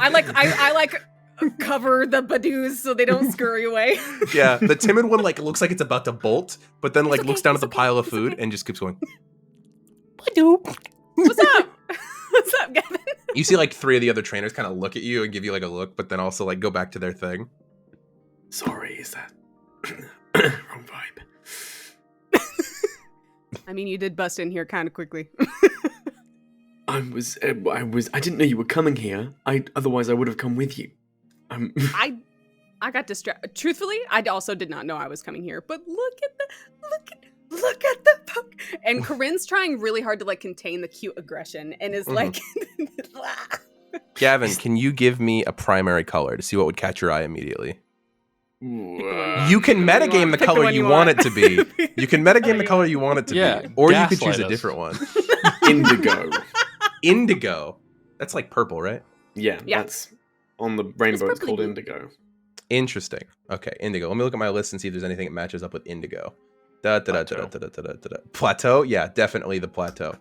I like cover the Badoos so they don't scurry away. Yeah, the timid one like looks like it's about to bolt, but then like looks down at the pile of food and just keeps going. Badoo. What's up? What's up, Gavin? You see like 3 of the other trainers kind of look at you and give you like a look, but then also like go back to their thing. Sorry, is that wrong vibe? I mean, you did bust in here kind of quickly. I didn't know you were coming here. Otherwise I would have come with you. I got distracted. Truthfully, I also did not know I was coming here. But look at the poke. And Corinne's trying really hard to like contain the cute aggression and is like. Gavin, can you give me a primary color to see what would catch your eye immediately? You can metagame the color you want it to be. You can metagame the color you want it to be. Or you could choose a different one. Indigo. That's like purple, right? Yeah, that's on the rainbow. It's called indigo. Interesting. Okay, indigo. Let me look at my list and see if there's anything that matches up with indigo. Plateau? Yeah, definitely the plateau.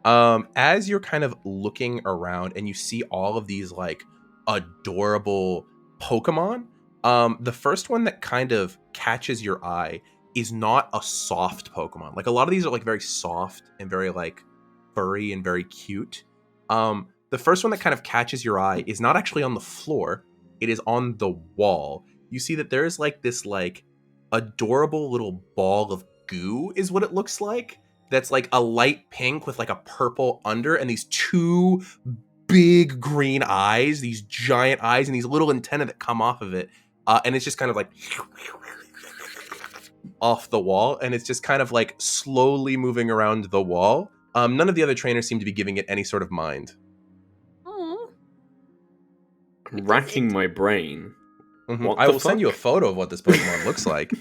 As you're kind of looking around and you see all of these like adorable Pokemon, the first one that kind of catches your eye is not a soft Pokemon. Like a lot of these are like very soft and very like furry and very cute. The first one that kind of catches your eye is not actually on the floor. It is on the wall. You see that there's like this like adorable little ball of goo is what it looks like. That's like a light pink with like a purple under and these 2 big green eyes, these giant eyes and these little antennae that come off of it. And it's just kind of like off the wall, and it's just kind of like slowly moving around the wall. None of the other trainers seem to be giving it any sort of mind. Oh. Racking my brain. I will send you a photo of what this Pokemon looks like.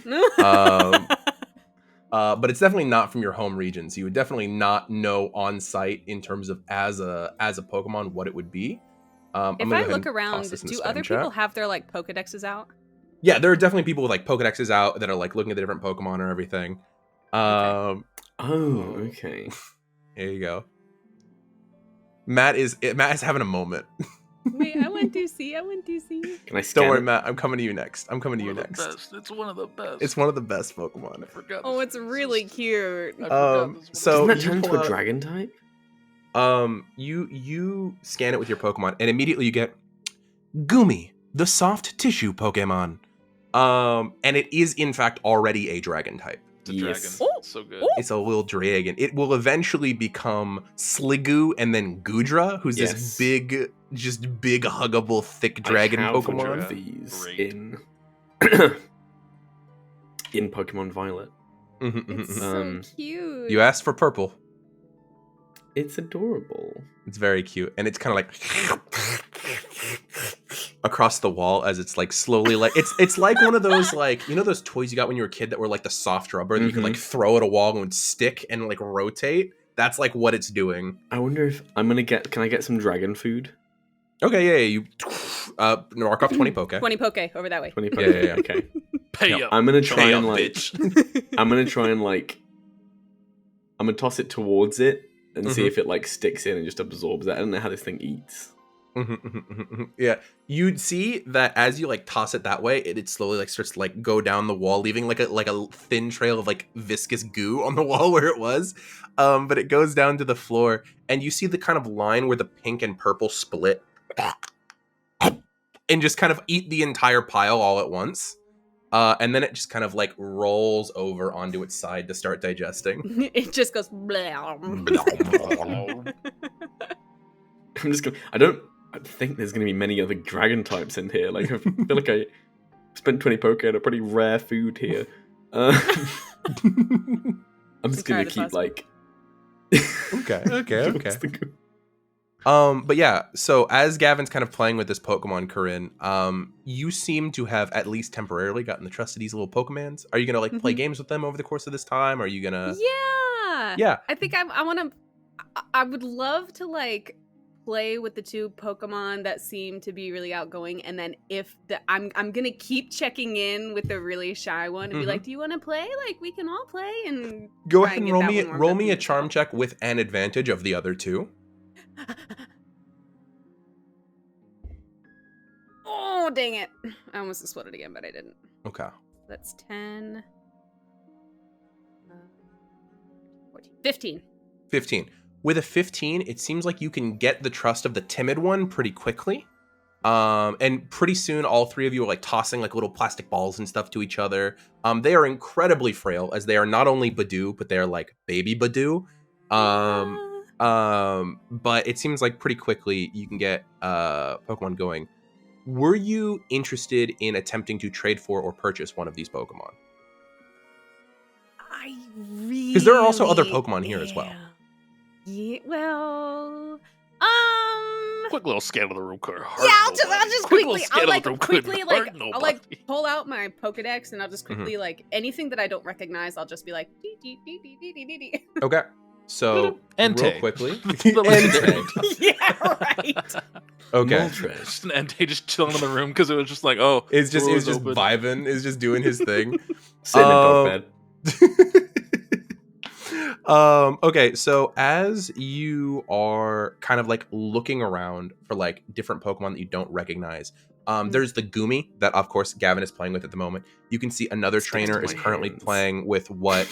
But it's definitely not from your home region, so you would definitely not know on site in terms of as a Pokemon what it would be. If I look around, do other people have their like Pokedexes out? Yeah, there are definitely people with like Pokedexes out that are like looking at the different Pokemon or everything. Okay. There you go. Matt is having a moment. Wait, I want to see. Can I scan Don't worry, it? Matt. I'm coming to you next. I'm coming to you next. It's one of the best. It's one of the best Pokemon. I forgot. Oh, it's really cute. I forgot this was so Doesn't that you turn into pull a out- dragon type? You scan it with your Pokemon, and immediately you get Goomy, the soft tissue Pokemon. And it is in fact already a dragon type. It's a Yes. dragon. Oh, So good. It's a little dragon. It will eventually become Sliggoo and then Goodra, who's Yes. this big, huggable, thick dragon I have one Pokemon. of these Great. in in Pokemon Violet. It's so Um, cute. You asked for purple. It's adorable. It's very cute, and it's kind of like across the wall as it's like slowly like it's like one of those like those toys you got when you were a kid that were like the soft rubber that you could like throw at a wall and would stick and like rotate. That's like what it's doing. I wonder if I'm gonna get. Can I get some dragon food? Okay, yeah, you mark off 20 poke. 20 poke over that way. 20 Yeah, yeah, yeah. Okay. Pay Yep. up. I'm gonna try Pay and up, like. bitch. I'm gonna try and like. I'm gonna toss it towards it and see Mhm. if it like sticks in and just absorbs that. I don't know how this thing eats. Yeah, you'd see that as you like toss it that way, it slowly like starts to like go down the wall, leaving like a thin trail of like viscous goo on the wall where it was. But it goes down to the floor, and you see the kind of line where the pink and purple split, and just kind of eat the entire pile all at once. And then it just kind of like rolls over onto its side to start digesting. It just goes blah. I'm just gonna. I don't think there's gonna be many other dragon types in here. Like I feel like I spent 20 poke on a pretty rare food here. I'm just gonna Entirely keep possible. like. Okay. What's the go- But yeah, so as Gavin's kind of playing with this Pokemon, Coryne, you seem to have at least temporarily gotten the trust of these little Pokemans. Are you gonna like play Mhm. games with them over the course of this time? Are you gonna? Yeah. I think I want to. I would love to like play with the two Pokemon that seem to be really outgoing, and then if I'm gonna keep checking in with the really shy one and be like, "Do you want to play? Like we can all play." And Go try ahead and and get roll that me one warmed roll up me for a charm myself. check with an advantage of the other two. Oh dang it! I almost exploded again, but I didn't. Okay. That's 10. 14. 15. 15. With a 15, it seems like you can get the trust of the timid one pretty quickly. And pretty soon, all three of you are like tossing like little plastic balls and stuff to each other. They are incredibly frail, as they are not only Badoo, but they're like baby Badoo. But it seems like pretty quickly you can get Pokemon going. Were you interested in attempting to trade for or purchase one of these Pokemon? I really. Because there are also other Pokemon here as well. am. Yeah. Well. Quick little scan of the room. Yeah, I'll just Quick quickly, little scan I'll of like the room. quickly Couldn't like hurt I'll like nobody. pull out my Pokedex and I'll just Mm-hmm. quickly like anything that I don't recognize, I'll just be like dee, dee, dee, dee, dee, dee, dee. Okay. So, Entei. real quickly. The legendary. Yeah, right. Okay. Moltres. Just an Entei just chilling in the room because it was just like, oh, It's just door's open. open. Vibing, is just doing his thing. Sitting in dog bed. Okay, so as you are kind of like looking around for like different Pokemon that you don't recognize, there's the Goomy that of course Gavin is playing with at the moment. You can see another Sticks trainer to is my currently hands. playing with what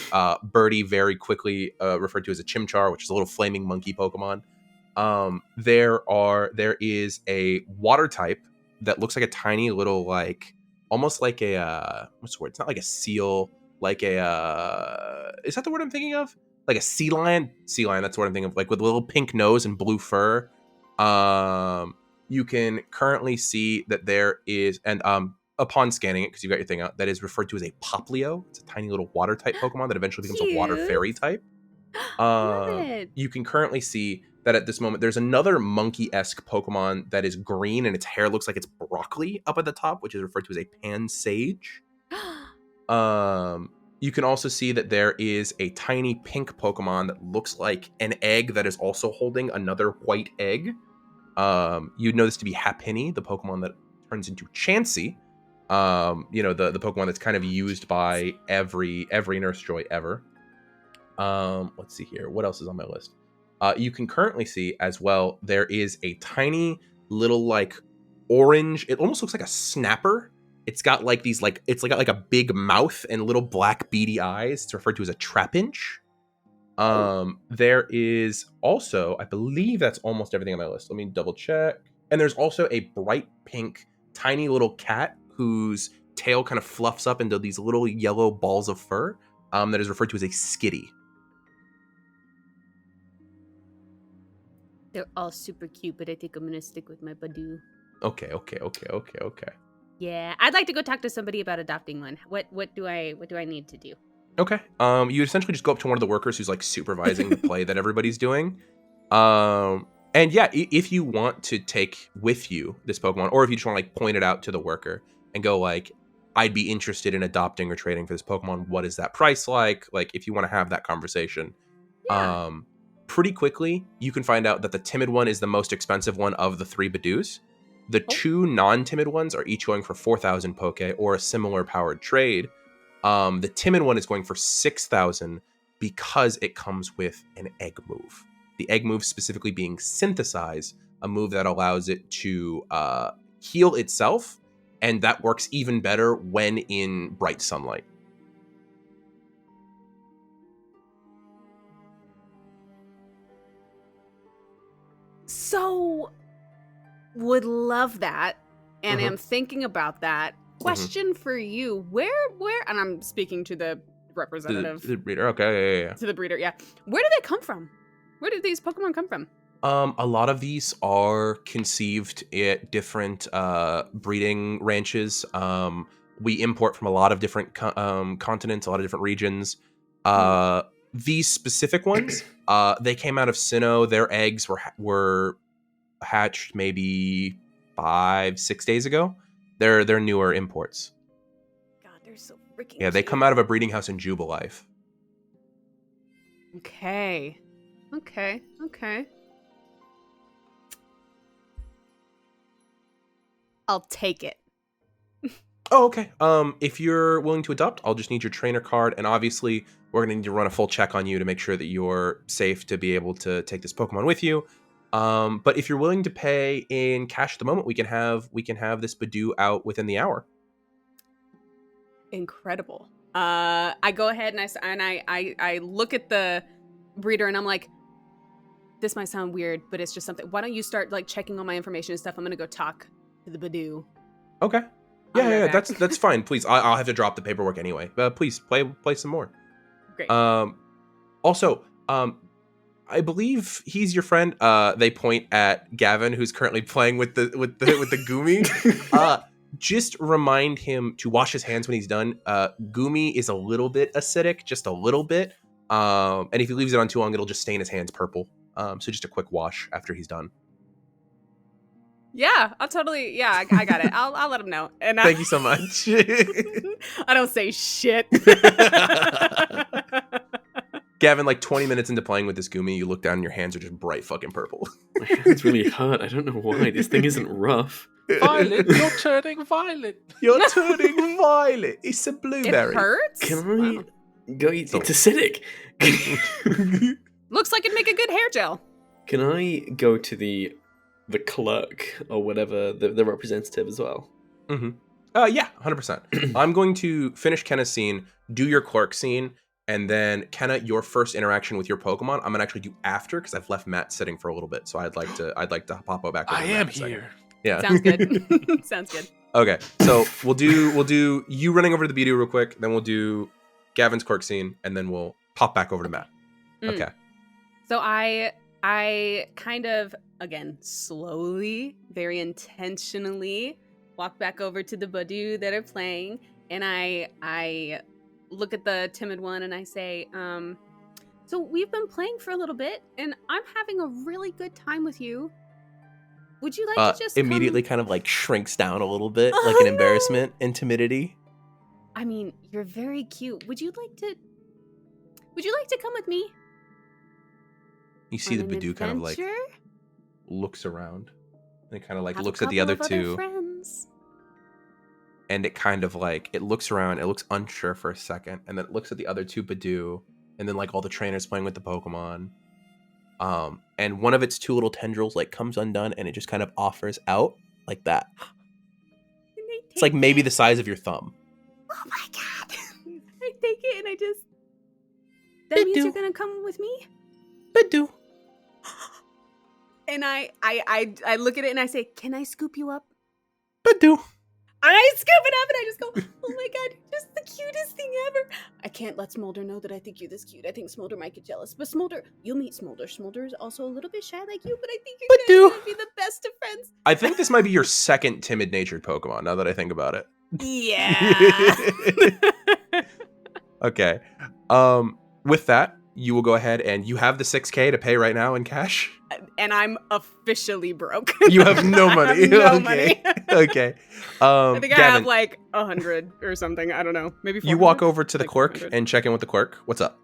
Burrty very quickly referred to as a Chimchar, which is a little flaming monkey Pokemon. There is a water type that looks like a tiny little like almost like a what's the word? It's not like a seal, like a is that the word I'm thinking of? Like a sea lion. Sea lion, that's what I'm thinking of, like with a little pink nose and blue fur. You can currently see that there is, and upon scanning it, because you got your thing out, that is referred to as a Poplio. It's a tiny little water type Pokemon that eventually becomes a water Cute. fairy type. Love it. You can currently see that at this moment there's another monkey-esque Pokemon that is green and its hair looks like it's broccoli up at the top, which is referred to as a Pansage. You can also see that there is a tiny pink Pokemon that looks like an egg that is also holding another white egg. You'd know this to be Happiny, the Pokemon that turns into Chansey. The Pokemon that's kind of used by every Nurse Joy ever. Let's see here. What else is on my list? You can currently see as well, there is a tiny little like orange. It almost looks like a snapper. It's got like these like it's like a big mouth and little black beady eyes. It's referred to as a trapinch. There is also, I believe that's almost everything on my list. Let me double check. And there's also a bright pink, tiny little cat whose tail kind of fluffs up into these little yellow balls of fur. That is referred to as a skitty. They're all super cute, but I think I'm gonna stick with my Badoo. Okay. Yeah, I'd like to go talk to somebody about adopting one. What do I need to do? Okay. You essentially just go up to one of the workers who's like supervising the play that everybody's doing. And yeah, if you want to take with you this Pokemon, or if you just want to like point it out to the worker and go like, I'd be interested in adopting or trading for this Pokemon. What is that price like? Like, if you want to have that conversation, pretty quickly you can find out that the timid one is the most expensive one of the 3 Badoos. The 2 non-timid ones are each going for 4,000 Poke or a similar powered trade. The timid one is going for 6,000 because it comes with an egg move. The egg move specifically being Synthesize, a move that allows it to heal itself, and that works even better when in bright sunlight. So, would love that, and am thinking about that. Question for you: Where? And I'm speaking to the representative, The breeder. Okay, yeah. to the breeder. Yeah, where do they come from? Where do these Pokemon come from? A lot of these are conceived at different breeding ranches. We import from a lot of different continents, a lot of different regions. These specific ones, they came out of Sinnoh. Their eggs were hatched maybe 5-6 days ago. They're newer imports. God, they're so freaking. Yeah, they cute. come out of a breeding house in Jubilife. Okay. I'll take it. Oh, okay. If you're willing to adopt, I'll just need your trainer card, and obviously we're gonna need to run a full check on you to make sure that you're safe to be able to take this Pokemon with you. But if you're willing to pay in cash at the moment, we can have this Badoo out within the hour. Incredible. I go ahead and I look at the breeder and I'm like, this might sound weird, but it's just something. Why don't you start like checking all my information and stuff? I'm gonna go talk to the Badoo. Okay. I'll be Yeah, right back. that's fine. Please, I'll have to drop the paperwork anyway. Please play some more. Great. Also, I believe he's your friend. They point at Gavin, who's currently playing with the Gumi. Just remind him to wash his hands when he's done. Gumi is a little bit acidic, just a little bit. And if he leaves it on too long, it'll just stain his hands purple. So just a quick wash after he's done. Yeah, I'll totally. Yeah, I got it. I'll let him know. And Thank you so much. I don't say shit. Gavin, like 20 minutes into playing with this Gumi, you look down and your hands are just bright fucking purple. My hands really hurt. I don't know why. This thing isn't rough. Violet, you're turning violet. You're turning violet. It's a It blueberry. hurts. Can I Wow. go? It's acidic. Looks like it'd make a good hair gel. Can I go to the clerk or whatever, the representative as well? Mm-hmm. Yeah, 100%. I'm going to finish Kenna's scene, do your clerk scene, and then Kenna, your first interaction with your Pokemon, I'm gonna actually do after because I've left Matt sitting for a little bit, so I'd like to pop back. Over I to am Matt in a second. here. Yeah. Sounds good. Sounds good. Okay, so we'll do you running over to the Beedoo real quick, then we'll do Gavin's clerk scene, and then we'll pop back over to Matt. Okay. So I kind of, again, slowly, very intentionally walk back over to the Badoo that are playing, and I look at the timid one and I say, so we've been playing for a little bit, and I'm having a really good time with you. Would you like to just immediately come? kind of like shrinks down a little bit, like Oh, an no. embarrassment and timidity. I mean, you're very cute. Would you like to come with me? You see the on an Badoo kind of like adventure? looks around and it kind of like Have a looks at the other couple of two, friends. and it kind of like it looks around, it looks unsure for a second, and then it looks at the other two Badoo, and then like all the trainers playing with the Pokemon, And one of its two little tendrils like comes undone, and it just kind of offers out like that. It's like maybe the size of your thumb. Oh my god! I take it and I just. That means you're gonna come with me. But do. And I look at it and I say, "Can I scoop you up?" But do. I scoop it up and I just go, "Oh my god, just the cutest thing ever!" I can't let Smolder know that I think you're this cute. I think Smolder might get jealous. But Smolder, you'll meet Smolder. Smolder is also a little bit shy like you, but I think you're gonna be the best of friends. I think this might be your second timid-natured Pokemon. Now that I think about it. Yeah. Okay. With that, you will go ahead and you have the 6K to pay right now in cash. And I'm officially broke. You have no money. I have no Okay. money. Okay. I think I Gavin, have like 100 or something. I don't know. Maybe 400? you walk over to the Like clerk 400. and check in with the clerk. What's up?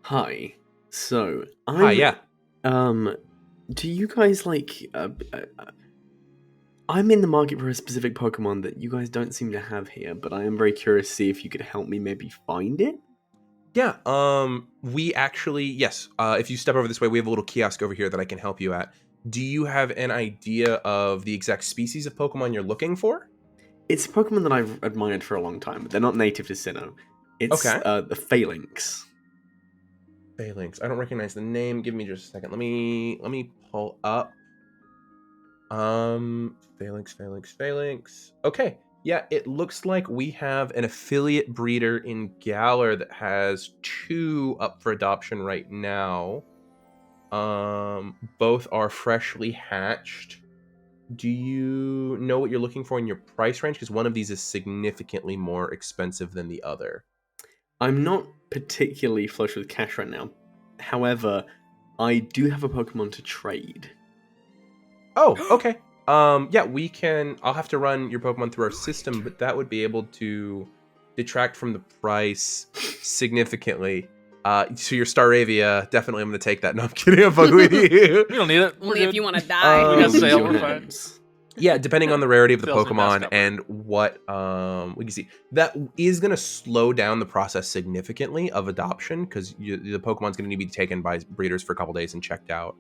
Hi. So, Hi, yeah. Do you guys like? I'm in the market for a specific Pokemon that you guys don't seem to have here, but I am very curious to see if you could help me maybe find it. Yeah. We actually, yes. If you step over this way, we have a little kiosk over here that I can help you at. Do you have an idea of the exact species of Pokemon you're looking for? It's a Pokemon that I've admired for a long time, but they're not native to Sinnoh. It's Okay. The Phalanx. Phalanx. I don't recognize the name. Give me just a second. Let me pull up. Phalanx. Okay. Yeah, it looks like we have an affiliate breeder in Galar that has 2 up for adoption right now. Both are freshly hatched. Do you know what you're looking for in your price range? Because one of these is significantly more expensive than the other. I'm not particularly flush with cash right now. However, I do have a Pokemon to trade. Oh, okay. Yeah, we can. I'll have to run your Pokemon through our system, but that would be able to detract from the price significantly. So your Staravia, definitely I'm going to take that. No, I'm kidding. I'm fucking with you. We don't need it. We're Only good. if you want to die. We got Use sale, your we're fine. hands. Yeah, depending on the rarity of the Fills in Pokemon mask and what we can see, that is going to slow down the process significantly of adoption because the Pokemon's going to need to be taken by breeders for a couple days and checked out.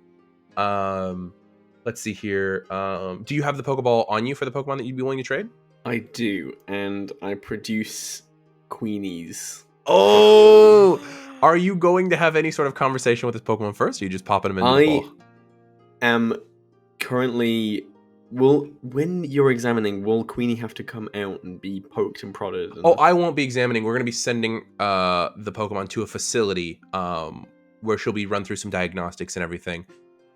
Let's see here. Do you have the Pokeball on you for the Pokemon that you'd be willing to trade? I do, and I produce Queenies. Oh, are you going to have any sort of conversation with this Pokemon first, or are you just popping him in the I bowl? am currently. When you're examining, will Queenie have to come out and be poked and prodded? And... Oh, I won't be examining. We're going to be sending the Pokemon to a facility where she'll be run through some diagnostics and everything.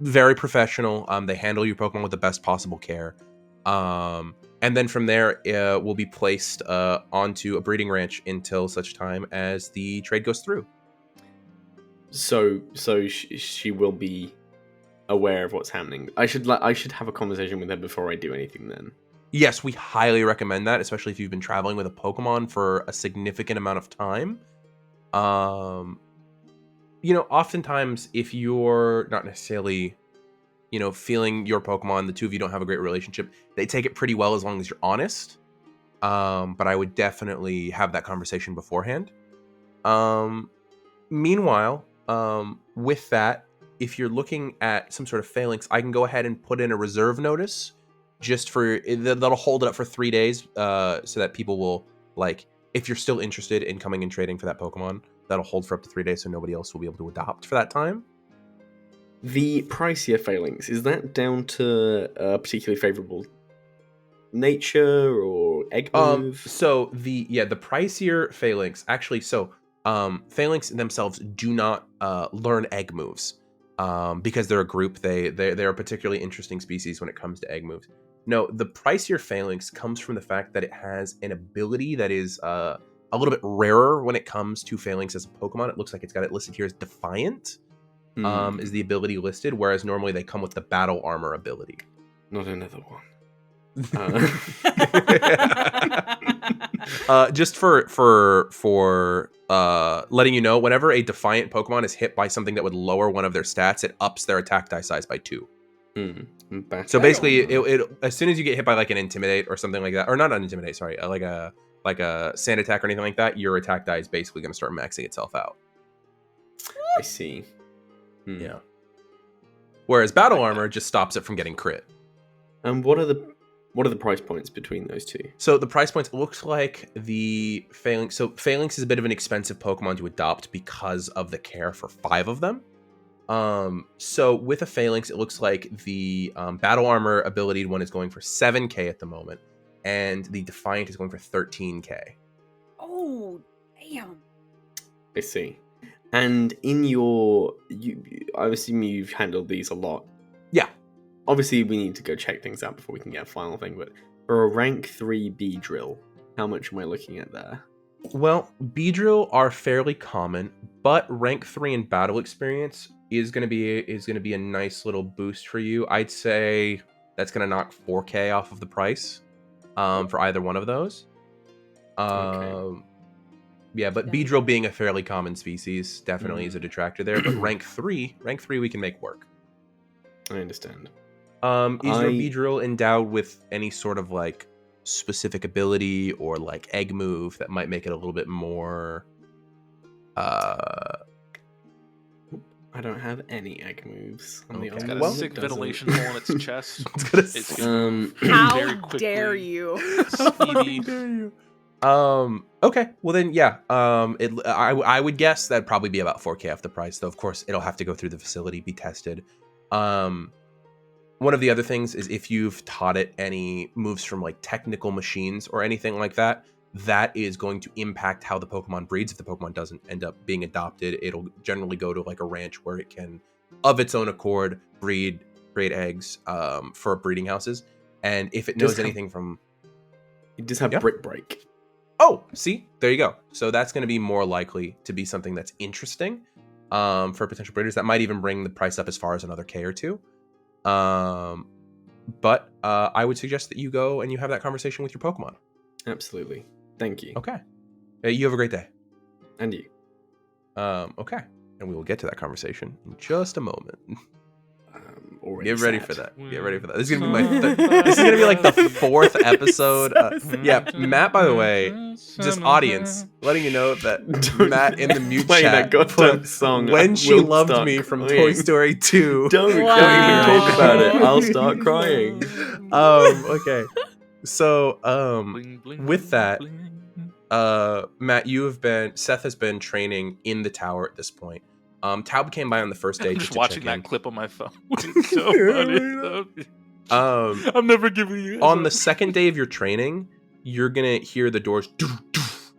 Very professional. They handle your Pokemon with the best possible care. And then from there, will be placed onto a breeding ranch until such time as the trade goes through. So she will be aware of what's happening. I should have a conversation with her before I do anything then. Yes, we highly recommend that, especially if you've been traveling with a Pokemon for a significant amount of time. Oftentimes if you're not necessarily, feeling your Pokemon, the two of you don't have a great relationship, they take it pretty well as long as you're honest. But I would definitely have that conversation beforehand. Meanwhile, with that, if you're looking at some sort of phalanx, I can go ahead and put in a reserve notice just that'll hold it up for 3 days, so that people will, if you're still interested in coming and trading for that Pokemon, that'll hold for up to 3 days so nobody else will be able to adopt for that time. The pricier Phalanx, is that down to a particularly favorable nature or egg move? So the pricier Phalanx, actually, Phalanx themselves do not learn egg moves. Because they're a group, they're a particularly interesting species when it comes to egg moves. No, the pricier Phalanx comes from the fact that it has an ability that is a little bit rarer when it comes to Phalanx as a Pokemon. It looks like it's got it listed here as Defiant, is the ability listed, whereas normally they come with the Battle Armor ability. Not another one. Just for letting you know, whenever a Defiant Pokemon is hit by something that would lower one of their stats, it ups their attack die size by 2. So basically, it as soon as you get hit by like an Intimidate or something like that, or not an Intimidate, sorry, like a Sand Attack or anything like that, your attack die is basically going to start maxing itself out. I see. Yeah. Whereas battle armor just stops it from getting crit. And what are the price points between those two? So the price points looks like the Phalanx. So Phalanx is a bit of an expensive Pokemon to adopt because of the care for 5 of them. So with a Phalanx, it looks like the battle armor ability one is going for 7k at the moment, and the Defiant is going for 13k. Oh, damn. I see. And in I assume you've handled these a lot. Yeah. Obviously, we need to go check things out before we can get a final thing, but for a rank 3 Beedrill, how much am I looking at there? Well, Beedrill are fairly common, but rank 3 in battle experience is going to be a nice little boost for you. I'd say that's going to knock 4k off of the price for either one of those. Okay. Yeah, but Beedrill being a fairly common species definitely is a detractor there, but rank 3 we can make work. I understand. Is your Beedrill endowed with any sort of like specific ability or like egg move that might make it a little bit more I don't have any egg moves. Okay. It's got Well, a sick ventilation hole in its chest. It's gonna How very quickly. dare you? Speedy. Okay, well then, yeah. I would guess that'd probably be about 4k off the price, though. Of course, it'll have to go through the facility, be tested. One of the other things is if you've taught it any moves from like technical machines or anything like that, that is going to impact how the Pokemon breeds. If the Pokemon doesn't end up being adopted, it'll generally go to like a ranch where it can, of its own accord, create eggs for breeding houses. And if it knows anything from... It does have Yeah. Brick Break. Oh, see? There you go. So that's going to be more likely to be something that's interesting for potential breeders. That might even bring the price up as far as another K or two. But I would suggest that you go and you have that conversation with your Pokemon. Absolutely. Thank you. Okay. You have a great day. And you. Okay. And we will get to that conversation in just a moment. Already Get ready sad. for that. Get ready for that. This is gonna be this is gonna be like the 4th episode. Yeah, Matt. By the way, just audience, letting you know that Matt in the mute Play chat that goddamn put, song. "When I She will Loved start Me" from crying. Toy Story 2. Don't even Wow. talk about it. I'll start crying. Okay. So Bling, bling, with that, bling. Matt, Seth has been training in the tower at this point. Taub came by on the first day I'm just just to watching check in. that clip on my phone. It's so funny. I'm never giving you On the second day of your training, you're gonna hear the doors doof, doof,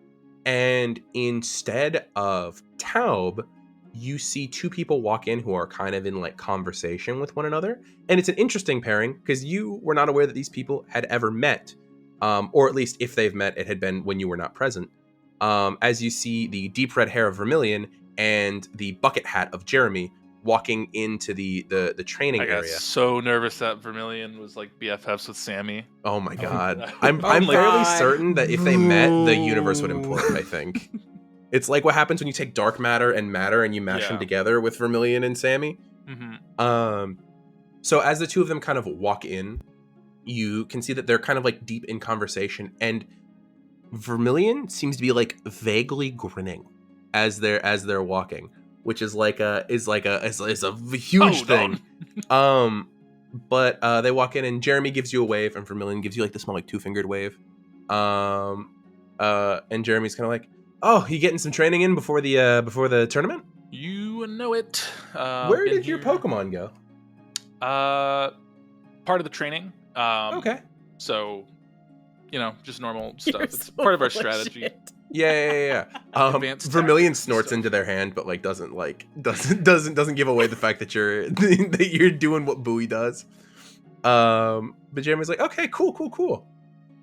and instead of Taub, you see 2 people walk in who are kind of in like conversation with one another, and it's an interesting pairing because you were not aware that these people had ever met, or at least if they've met, it had been when you were not present. As you see the deep red hair of Vermilion and the bucket hat of Jeremy walking into the training I got area. so nervous that Vermilion was like BFFs with Sammy. Oh my god. no. I'm Oh I'm my fairly God. certain that if they met, the universe would implode, I think. It's like what happens when you take dark matter and you mash them Yeah. together with Vermilion and Sammy. Mm-hmm. So as the 2 of them kind of walk in, you can see that they're kind of like deep in conversation, and Vermilion seems to be like vaguely grinning as they're walking, which is a huge thing. But they walk in and Jeremy gives you a wave and Vermilion gives you like the small like 2-fingered wave. And Jeremy's kind of like, "Oh, you getting some training in before the tournament?" You know it. Where Been did your here. Pokemon go? Part of the training. Okay. So, just normal You're stuff. It's so part of our full strategy. shit. Yeah. Advanced Vermilion tactics and snorts stuff. into their hand, but like doesn't give away the fact that you're that you're doing what Bowie does. But Jeremy's like, "Okay, cool."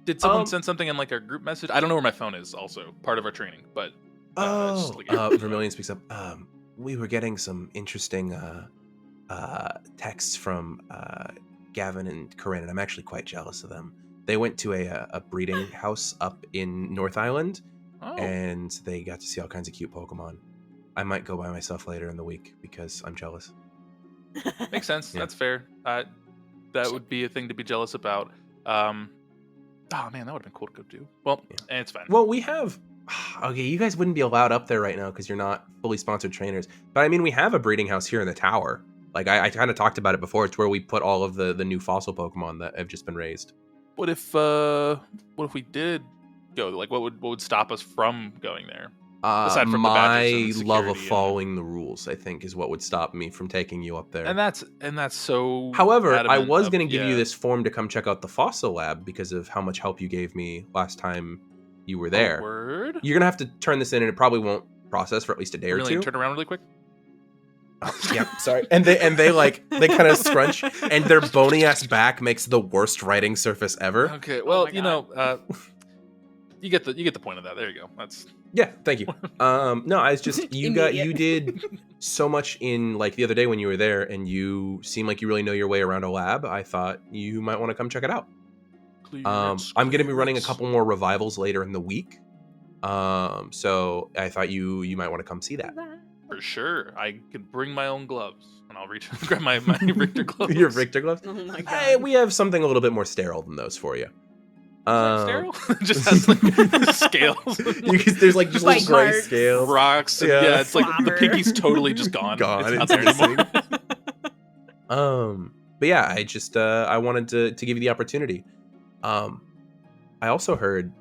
Did someone send something in like our group message? I don't know where my phone is. Also part of our training, but just like- Vermilion speaks up. We were getting some interesting texts from Gavin and Coryne, and I'm actually quite jealous of them. They went to a breeding house up in North Island, Oh, and they got to see all kinds of cute Pokemon. I might go by myself later in the week because I'm jealous. makes sense. Yeah. That's fair. That would be a thing to be jealous about. Oh man, that would have been cool to go do. Well, Yeah. and it's fine. Well, we have... Okay, you guys wouldn't be allowed up there right now because you're not fully sponsored trainers. But I mean, we have a breeding house here in the tower. Like I kind of talked about it before. It's where we put all of the new fossil Pokemon that have just been raised. What if we did go? Like, what would stop us from going there? Aside from the badges My and love of security following the rules, I think, is what would stop me from taking you up there. and that's so. However, I adamant was of- going to give you yeah. this form to come check out the fossil lab because of how much help you gave me last time you were Oh, there. word. You're gonna have to turn this in, and it probably won't process for at least a day or Really, two. turn around really quick. Yeah, sorry. And they kind of scrunch, and their bony ass back makes the worst writing surface ever. Okay, well, my you God. know, you get the point of that. There you go. That's Yeah, thank you. No, I was just you Immediate. did so much in like the other day when you were there, and you seem like you really know your way around a lab. I thought you might want to come check it out. I'm going to be running a couple more revivals later in the week. So I thought you might want to come see that. for sure. I could bring my own gloves, and I'll reach grab my Richter gloves. Your Victor gloves? Oh my god. Hey, we have something a little bit more sterile than those for you. Sterile? It just has like scales, There's like just Bite little gray marks. scales. rocks. And, Yeah. yeah, it's like the Slobber. pinky's totally just gone. Gone, It's not it's there anymore. But yeah, I just I wanted to give you the opportunity. I also heard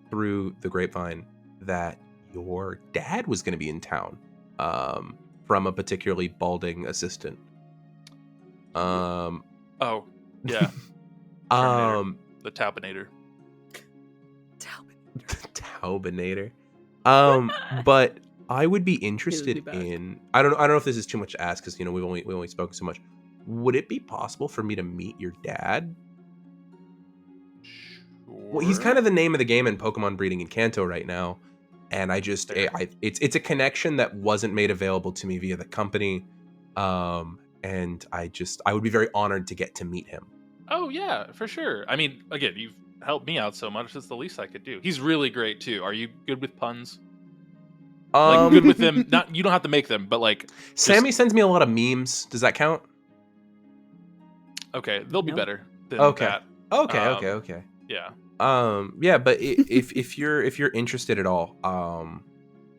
through the grapevine that your dad was going to be in town from a particularly balding assistant. Oh, yeah, Terminator. The Taubinator. Taubinator. But I would be interested bad. in. I don't know if this is too much to ask because we've only spoken so much. Would it be possible for me to meet your dad? Well, he's kind of the name of the game in Pokemon breeding in Kanto right now, and it's a connection that wasn't made available to me via the company, and I would be very honored to get to meet him. Oh yeah, for sure. I mean, again, you've helped me out so much. It's the least I could do. He's really great too. Are you good with puns? Like good with them? Not you don't have to make them, but like Sammy sends me a lot of memes. Does that count? okay, they'll be No. better than Okay. that. Okay. Yeah. Yeah, but if you're interested at all,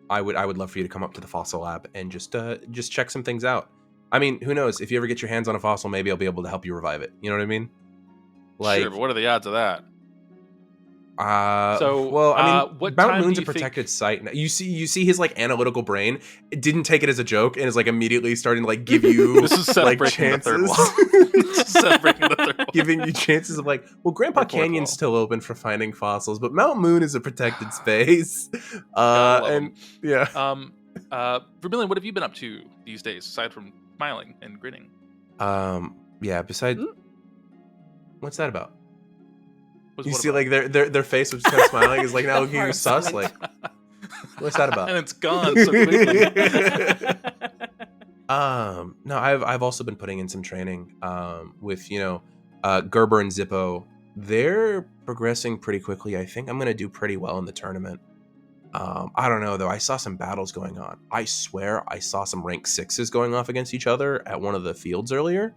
I would love for you to come up to the fossil lab and just check some things out. I mean, who knows? If you ever get your hands on a fossil, maybe I'll be able to help you revive it. You know what I mean? Sure, but what are the odds of that? What Mount time Moon's do a you protected site. You see his like analytical brain. It didn't take it as a joke and is like immediately starting to like give you This is Seth like breaking the third chances. wall. This is Seth breaking the third wall. Giving you chances of like, well, Grandpa Or fourth Canyon's wall. still open for finding fossils, but Mount Moon is a protected space. Gotta love And 'em. yeah. Vermilion, what have you been up to these days aside from smiling and grinning? Yeah. Besides, Mm. what's that about? Was You what see, about? like their face, which is kind of smiling, is like now looking at you Heart sus. sweat. Like, what's that about? And it's gone so quickly. No, I've also been putting in some training with Gerber and Zippo. They're progressing pretty quickly. I think I'm gonna do pretty well in the tournament. I don't know though. I saw some battles going on. I swear I saw some rank 6s going off against each other at one of the fields earlier.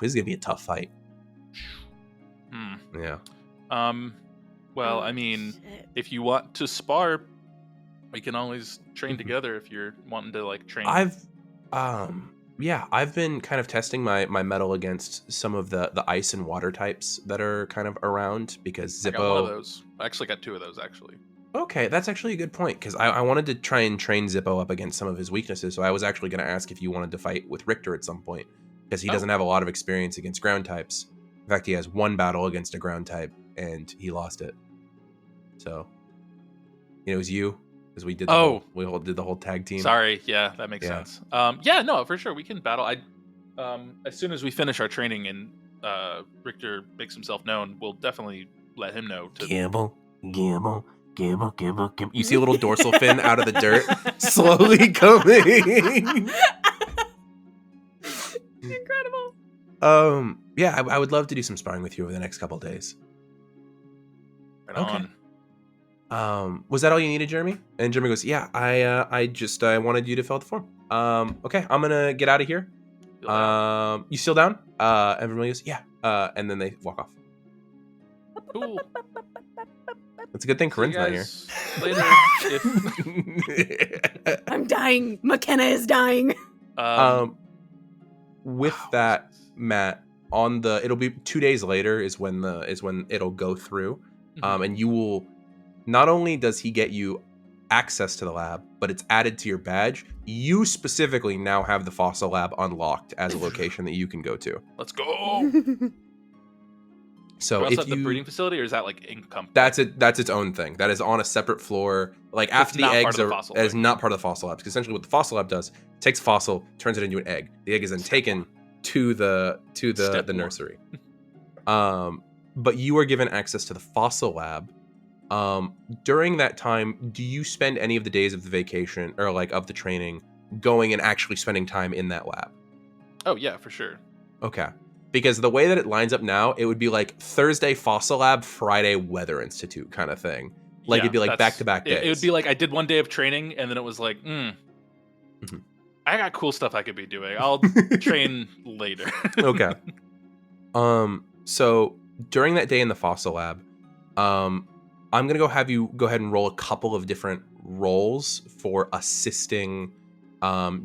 This is gonna be a tough fight. Hmm. Yeah. Well, Oh, I mean, shit. if you want to spar, we can always train Mhm. together if you're wanting to like train. I've been kind of testing my metal against some of the ice and water types that are kind of around because I got one of Zippo. those. I actually got two of those actually. Okay, that's actually a good point because I wanted to try and train Zippo up against some of his weaknesses. So I was actually going to ask if you wanted to fight with Richter at some point because he Oh. doesn't have a lot of experience against ground types. In fact, he has one battle against a ground type and he lost it. So, it was you because we did the whole tag team. Sorry, yeah, that makes Yeah. sense. Yeah, no, for sure we can battle. As soon as we finish our training and Richter makes himself known, we'll definitely let him know. Gamble. You see a little dorsal fin out of the dirt slowly coming. Incredible. Yeah, I would love to do some sparring with you over the next couple of days. Right Okay. on. Was that all you needed, Jeremy? And Jeremy goes, yeah, I wanted you to fill out the form. Okay, I'm gonna get out of here. You still down? Everybody goes, yeah. And then they walk off. Cool. It's a good thing See you Corinne's not here. guys later. If, I'm dying. McKenna is dying. Um, with that, Matt, it'll be 2 days later is when it'll go through, and you will. Not only does he get you access to the lab, but it's added to your badge. You specifically now have the fossil lab unlocked as a location that you can go to. Let's go. So if if the you breeding facility, or is that like income? that's its own thing. That is on a separate floor. Like after the eggs is not part of the fossil lab, because essentially what the fossil lab does, takes a fossil, turns it into an egg. The egg is then taken to the nursery. But you are given access to the fossil lab. During that time, do you spend any of the days of the vacation or like of the training going and actually spending time in that lab? Oh yeah, for sure. Okay. Because the way that it lines up now, it would be like Thursday Fossil Lab, Friday Weather Institute kind of thing. Like it'd be like back-to-back days. It would be like I did one day of training, and then it was like, I got cool stuff I could be doing. I'll train later. Okay. So during that day in the Fossil Lab, I'm gonna have you go ahead and roll a couple of different roles for assisting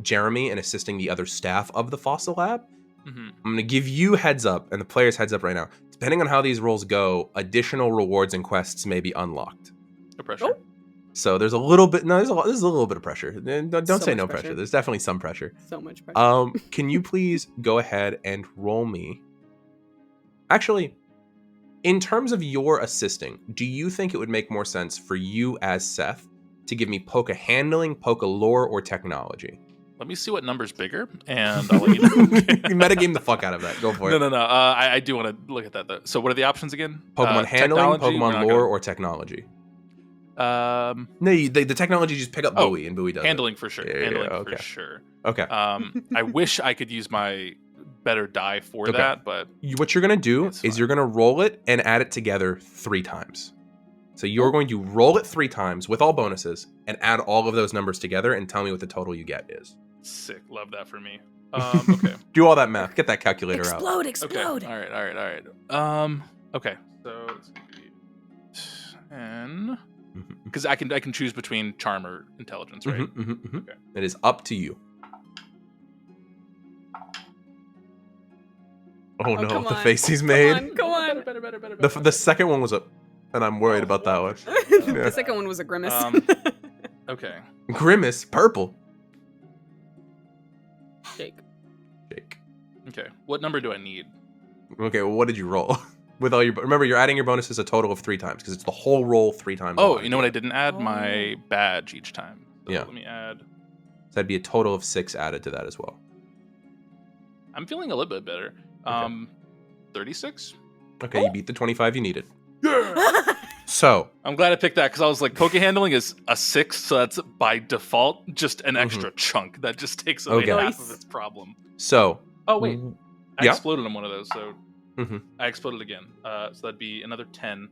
Jeremy and assisting the other staff of the Fossil Lab. I'm going to give you heads up and the players heads up right now. Depending on how these rolls go, additional rewards and quests may be unlocked. No pressure. Oh. So there's a little bit. No, there's a little bit of pressure. Don't say no pressure. There's definitely some pressure. So much pressure. Can you please go ahead and roll me? Actually, in terms of your assisting, do you think it would make more sense for you as Seth to give me Poke handling, Poke lore, or technology? Let me see what number's bigger, and I'll let you know. You metagame the fuck out of that. Go for it. No. I do want to look at that, though. So what are the options again? Pokemon handling, Pokemon lore, or technology? No, the technology just pick up Bowie, and Bowie does handling it. For sure. Yeah, handling okay. for sure. Okay. I wish I could use my better die for that, but... What you're going to do is you're going to roll it and add it together 3 times. So you're going to roll it 3 times with all bonuses and add all of those numbers together and tell me what the total you get is. Sick. Love that for me. Okay. Do all that math. Get that calculator Explode. Okay. All right. Okay. So it's going to be 10. Because I can choose between charm or intelligence, right? Okay. It is up to you. Oh no, the face he's made. Come on. Better. The second one was a... And I'm worried about that one. The second one was a grimace. Okay. Grimace, purple. Jake. Okay. What number do I need? Okay, well, what did you roll? With all your... Remember, you're adding your bonuses a total of 3 times, because it's the whole roll 3 times. Oh, you know what I didn't add? My badge each time. So yeah. Let me add... So that'd be a total of 6 added to that as well. I'm feeling a little bit better. 36? Okay, you beat the 25 you needed. So I'm glad I picked that, because I was like, Poke handling is a 6, so that's by default just an extra chunk that just takes away half of its problem. So wait, I exploded on one of those, so I exploded again. So that'd be another 10.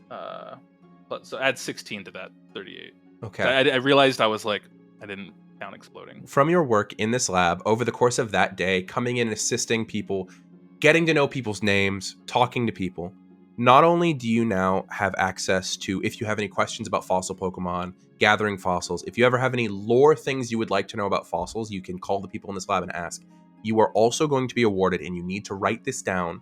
So add 16 to that 38. Okay. So I realized I was like, I didn't count exploding. From your work in this lab over the course of that day, coming in and assisting people, getting to know people's names, talking to people. Not only do you now have access to, if you have any questions about fossil Pokemon, gathering fossils, if you ever have any lore things you would like to know about fossils, you can call the people in this lab and ask. You are also going to be awarded, and you need to write this down,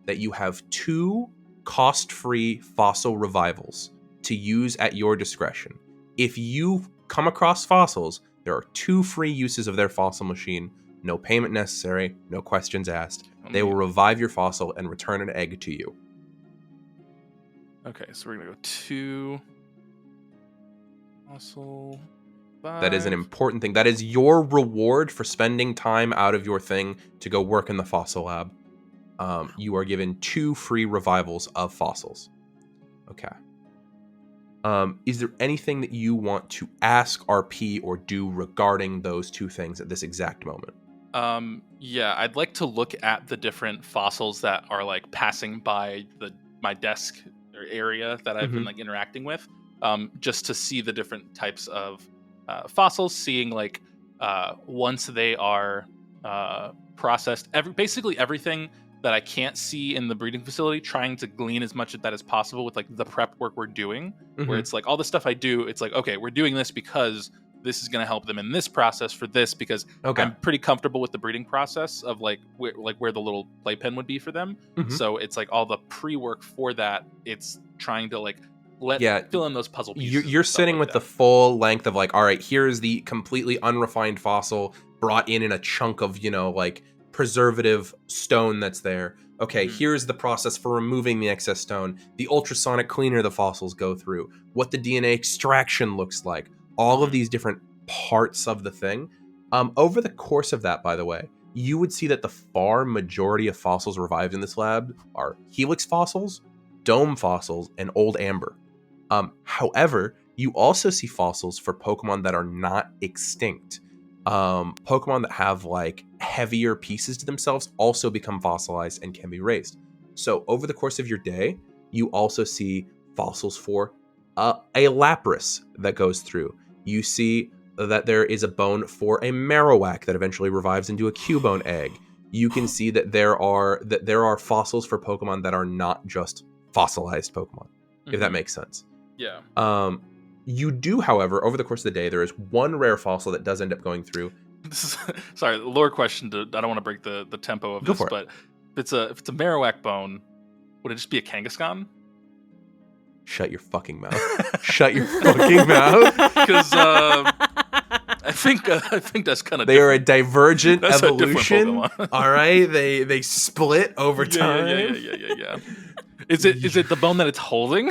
that you have 2 cost-free fossil revivals to use at your discretion. If you come across fossils, there are 2 free uses of their fossil machine, no payment necessary, no questions asked. They will revive your fossil and return an egg to you. Okay, so we're gonna go 2 fossil 5. That is an important thing. That is your reward for spending time out of your thing to go work in the fossil lab. You are given 2 free revivals of fossils. Okay. Is there anything that you want to ask RP or do regarding those 2 things at this exact moment? Yeah, I'd like to look at the different fossils that are like passing by my desk or area that I've been like interacting with, just to see the different types of fossils, seeing like once they are processed, basically everything that I can't see in the breeding facility, trying to glean as much of that as possible with like the prep work we're doing, where it's like all the stuff I do, it's like, okay, we're doing this because this is going to help them in this process for this, because Okay. I'm pretty comfortable with the breeding process of like where the little playpen would be for them. Mhm. So it's like all the pre-work for that. It's trying to like fill in those puzzle pieces. You're sitting with the full length of like, all right, here's the completely unrefined fossil brought in a chunk of, like preservative stone that's there. Okay, here's the process for removing the excess stone, the ultrasonic cleaner the fossils go through, what the DNA extraction looks like, all of these different parts of the thing. Over the course of that, by the way, you would see that the far majority of fossils revived in this lab are helix fossils, dome fossils, and old amber. However, you also see fossils for Pokemon that are not extinct. Pokemon that have like heavier pieces to themselves also become fossilized and can be raised. So over the course of your day, you also see fossils for a Lapras that goes through. You see that there is a bone for a Marowak that eventually revives into a Cubone egg. You can see that there are fossils for Pokemon that are not just fossilized Pokemon, if that makes sense. Yeah. You do, however, over the course of the day, there is one rare fossil that does end up going through. This is sorry, lore question. I don't want to break the tempo of Go this, for it. but if it's a Marowak bone, would it just be a Kangaskhan? Shut your fucking mouth. Shut your fucking mouth. Because I think that's kind of They are a divergent That's a different evolution. Pokemon. All right, they split over time. Yeah. Is it the bone that it's holding?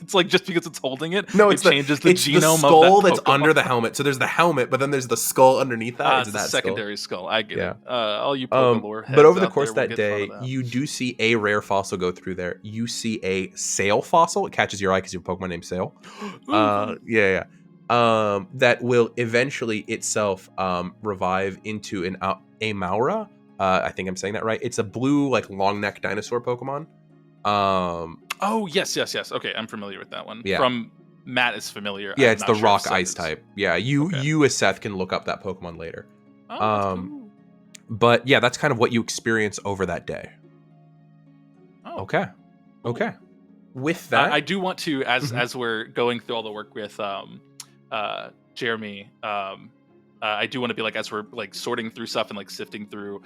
It's like just because it's holding it, No, it it's changes the it's genome the skull of that that's Pokemon. under the helmet. So there's the helmet, but then there's the skull underneath that. It's It's the that secondary skull. I get Yeah. it. All you Pokemon but over the heads course out of there that will day, get fun of that. you do see a rare fossil go through there. You see a sail fossil. It catches your eye because you have a Pokemon named Sail. Yeah. That will eventually itself revive into an Amaura. I think I'm saying that right. It's a blue, like long neck dinosaur Pokemon. Oh yes. Okay, I'm familiar with that one. Yeah. From Matt is familiar. Yeah, I'm it's not the sure if rock Seth ice is. type. Yeah, you as Seth can look up that Pokemon later. Oh, that's Um, But yeah, that's kind of what you experience over that day. cool. Oh, Okay. cool. Okay. With that, I do want to, Mhm. as we're going through all the work with Jeremy, I do want to be like, as we're like sorting through stuff and like sifting through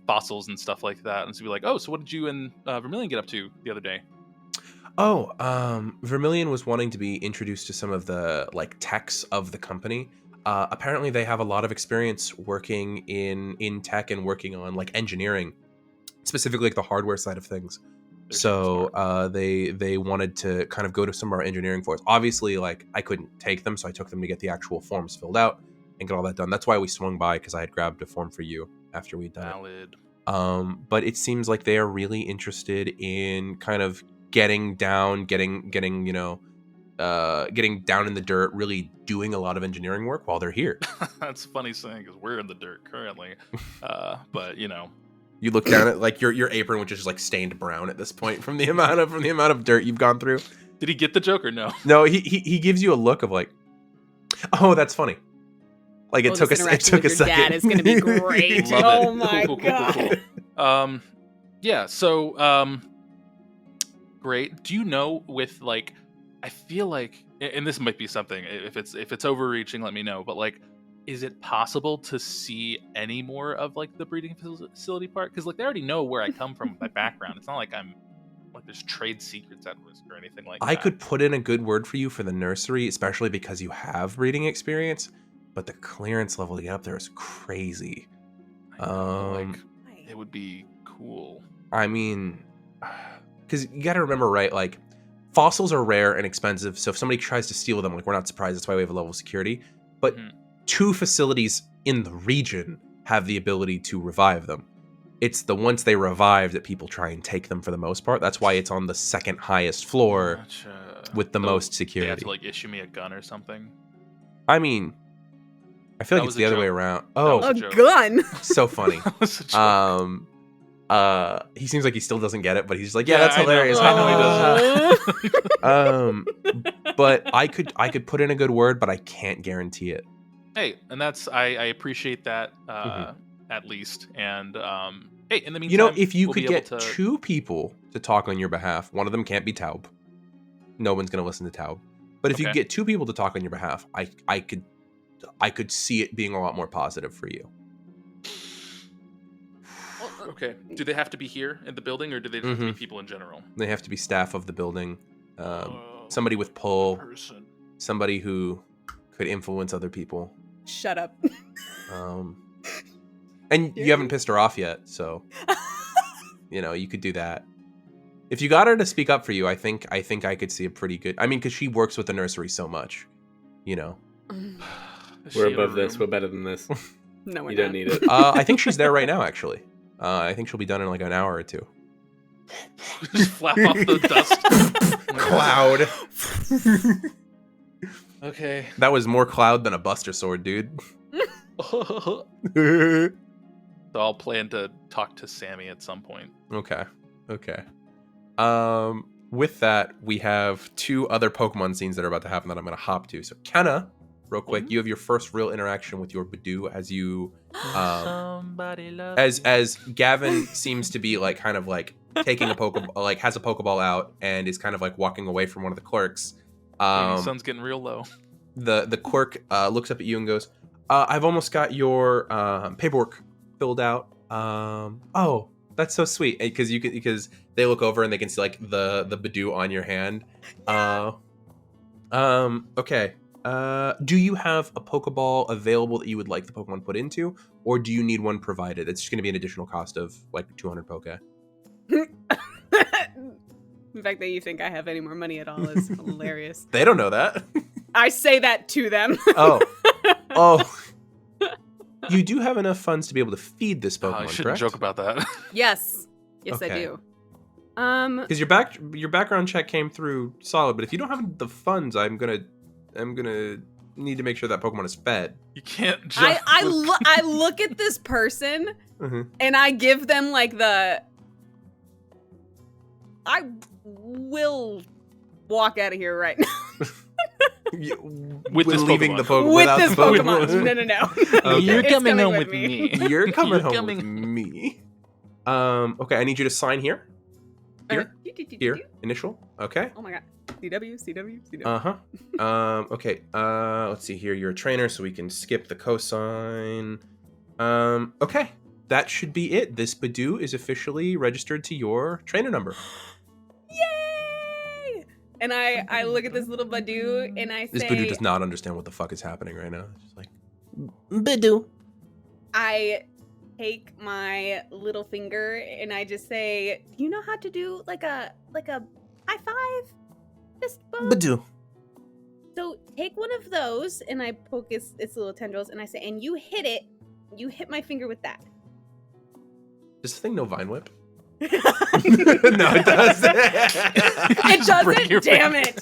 fossils and stuff like that, and to be like, oh, so what did you and Vermilion get up to the other day? Vermilion was wanting to be introduced to some of the like techs of the company. Apparently they have a lot of experience working in tech and working on like engineering, specifically like the hardware side of things. They're So smart. they wanted to kind of go to some of our engineering forms. Obviously, like I couldn't take them, so I took them to get the actual forms filled out and get all that done. That's why we swung by, because I had grabbed a form for you after we'd done it. Valid. But it seems like they are really interested in kind of getting down in the dirt, really doing a lot of engineering work while they're here. That's funny saying, because we're in the dirt currently, but you know. You look down at like your apron, which is just like stained brown at this point from the amount of dirt you've gone through. Did he get the joke or no? No, he gives you a look of like, oh, that's funny. Like it took this a interaction with your second. dad is gonna be great. Love Oh it. my Cool. god. Yeah. So, great. Do you know with like, I feel like, and this might be something. If it's overreaching, let me know. But like, is it possible to see any more of like the breeding facility part? Because like they already know where I come from with my background. It's not like I'm like there's trade secrets at risk or anything like that. I could put in a good word for you for the nursery, especially because you have breeding experience, but the clearance level to get up there is crazy. I know, like, Right. it would be cool. I mean, because you got to remember, right? Like, fossils are rare and expensive, so if somebody tries to steal them, like, we're not surprised. That's why we have a level of security. But Mhm. 2 facilities in the region have the ability to revive them. It's the once they revive that people try and take them for the most part. That's why it's on the second highest floor Gotcha. with the So most They have security. to like issue me a gun or something. I mean, I feel That like was it's the a other joke. way around. was Oh, a A joke. gun. so funny. That was a joke. He seems like he still doesn't get it, but he's like, yeah, that's I know. hilarious. I know he Oh. But I could put in a good word, but I can't guarantee it. Hey, and that's I appreciate that Mhm. at least. And hey, in the meantime, You know, if you we'll could be get able to... 2 people to talk on your behalf, one of them can't be Taub. No one's gonna listen to Taub. But if you Okay. could get 2 people to talk on your behalf, I could I could see it being a lot more positive for you. Okay. Do they have to be here in the building, or do they have to be people in general? They have to be staff of the building, somebody with pull, Person. somebody who could influence other people. Shut up. And you haven't pissed her off yet, so you could do that. If you got her to speak up for you, I think I could see a pretty good. I mean, because she works with the nursery so much, We're above this. We're better than this. No, we're You not. don't need it. I think she's there right now, actually. I think she'll be done in like an hour or two. Just flap off the dust. Cloud. Okay. That was more cloud than a Buster Sword, dude. So I'll plan to talk to Sammy at some point. Okay. With that, we have 2 other Pokemon scenes that are about to happen that I'm going to hop to. So, Kenna, real quick, you have your first real interaction with your Badoo as you, as Gavin seems to be like kind of like taking a Pokeball, like has a Pokeball out and is kind of like walking away from one of the clerks. Sun's getting real low. The clerk looks up at you and goes, "I've almost got your paperwork filled out. Oh, that's so sweet." Because they look over and they can see like the Badoo on your hand. Okay. Do you have a Pokeball available that you would like the Pokemon put into, or do you need one provided? It's just going to be an additional cost of like 200 Poke. The fact that you think I have any more money at all is hilarious. They don't know that. I say that to them. Oh. You do have enough funds to be able to feed this Pokemon, I shouldn't correct? joke about that. Yes, I Okay. do. Because your background check came through solid, but if you don't have the funds, I'm gonna need to make sure that Pokemon is fed. You can't jump. I look at this person Mhm. and I give them like I will walk out of here right now With leaving Pokemon. the Pokemon with without this the Pokemon. No. Okay. You're It's coming home with with me. You're coming You're home coming- with me. Okay, I need you to sign here. Here, initial. Okay. Oh my god. CW. Okay. Let's see here. You're a trainer, so we can skip the cosign. Okay. That should be it. This Badoo is officially registered to your trainer number. Yay! And I look at this little Badoo and I say, This Badoo does not understand what the fuck is happening right now. It's just like, Badoo. I take my little finger and I just say, "Do you know how to do like a high five? Fist bump?" Badoo. So take one of those and I poke its little tendrils and I say, "And you hit it. You hit my finger with that." Does this thing know Vine Whip? No, it doesn't. It break your doesn't. Damn it!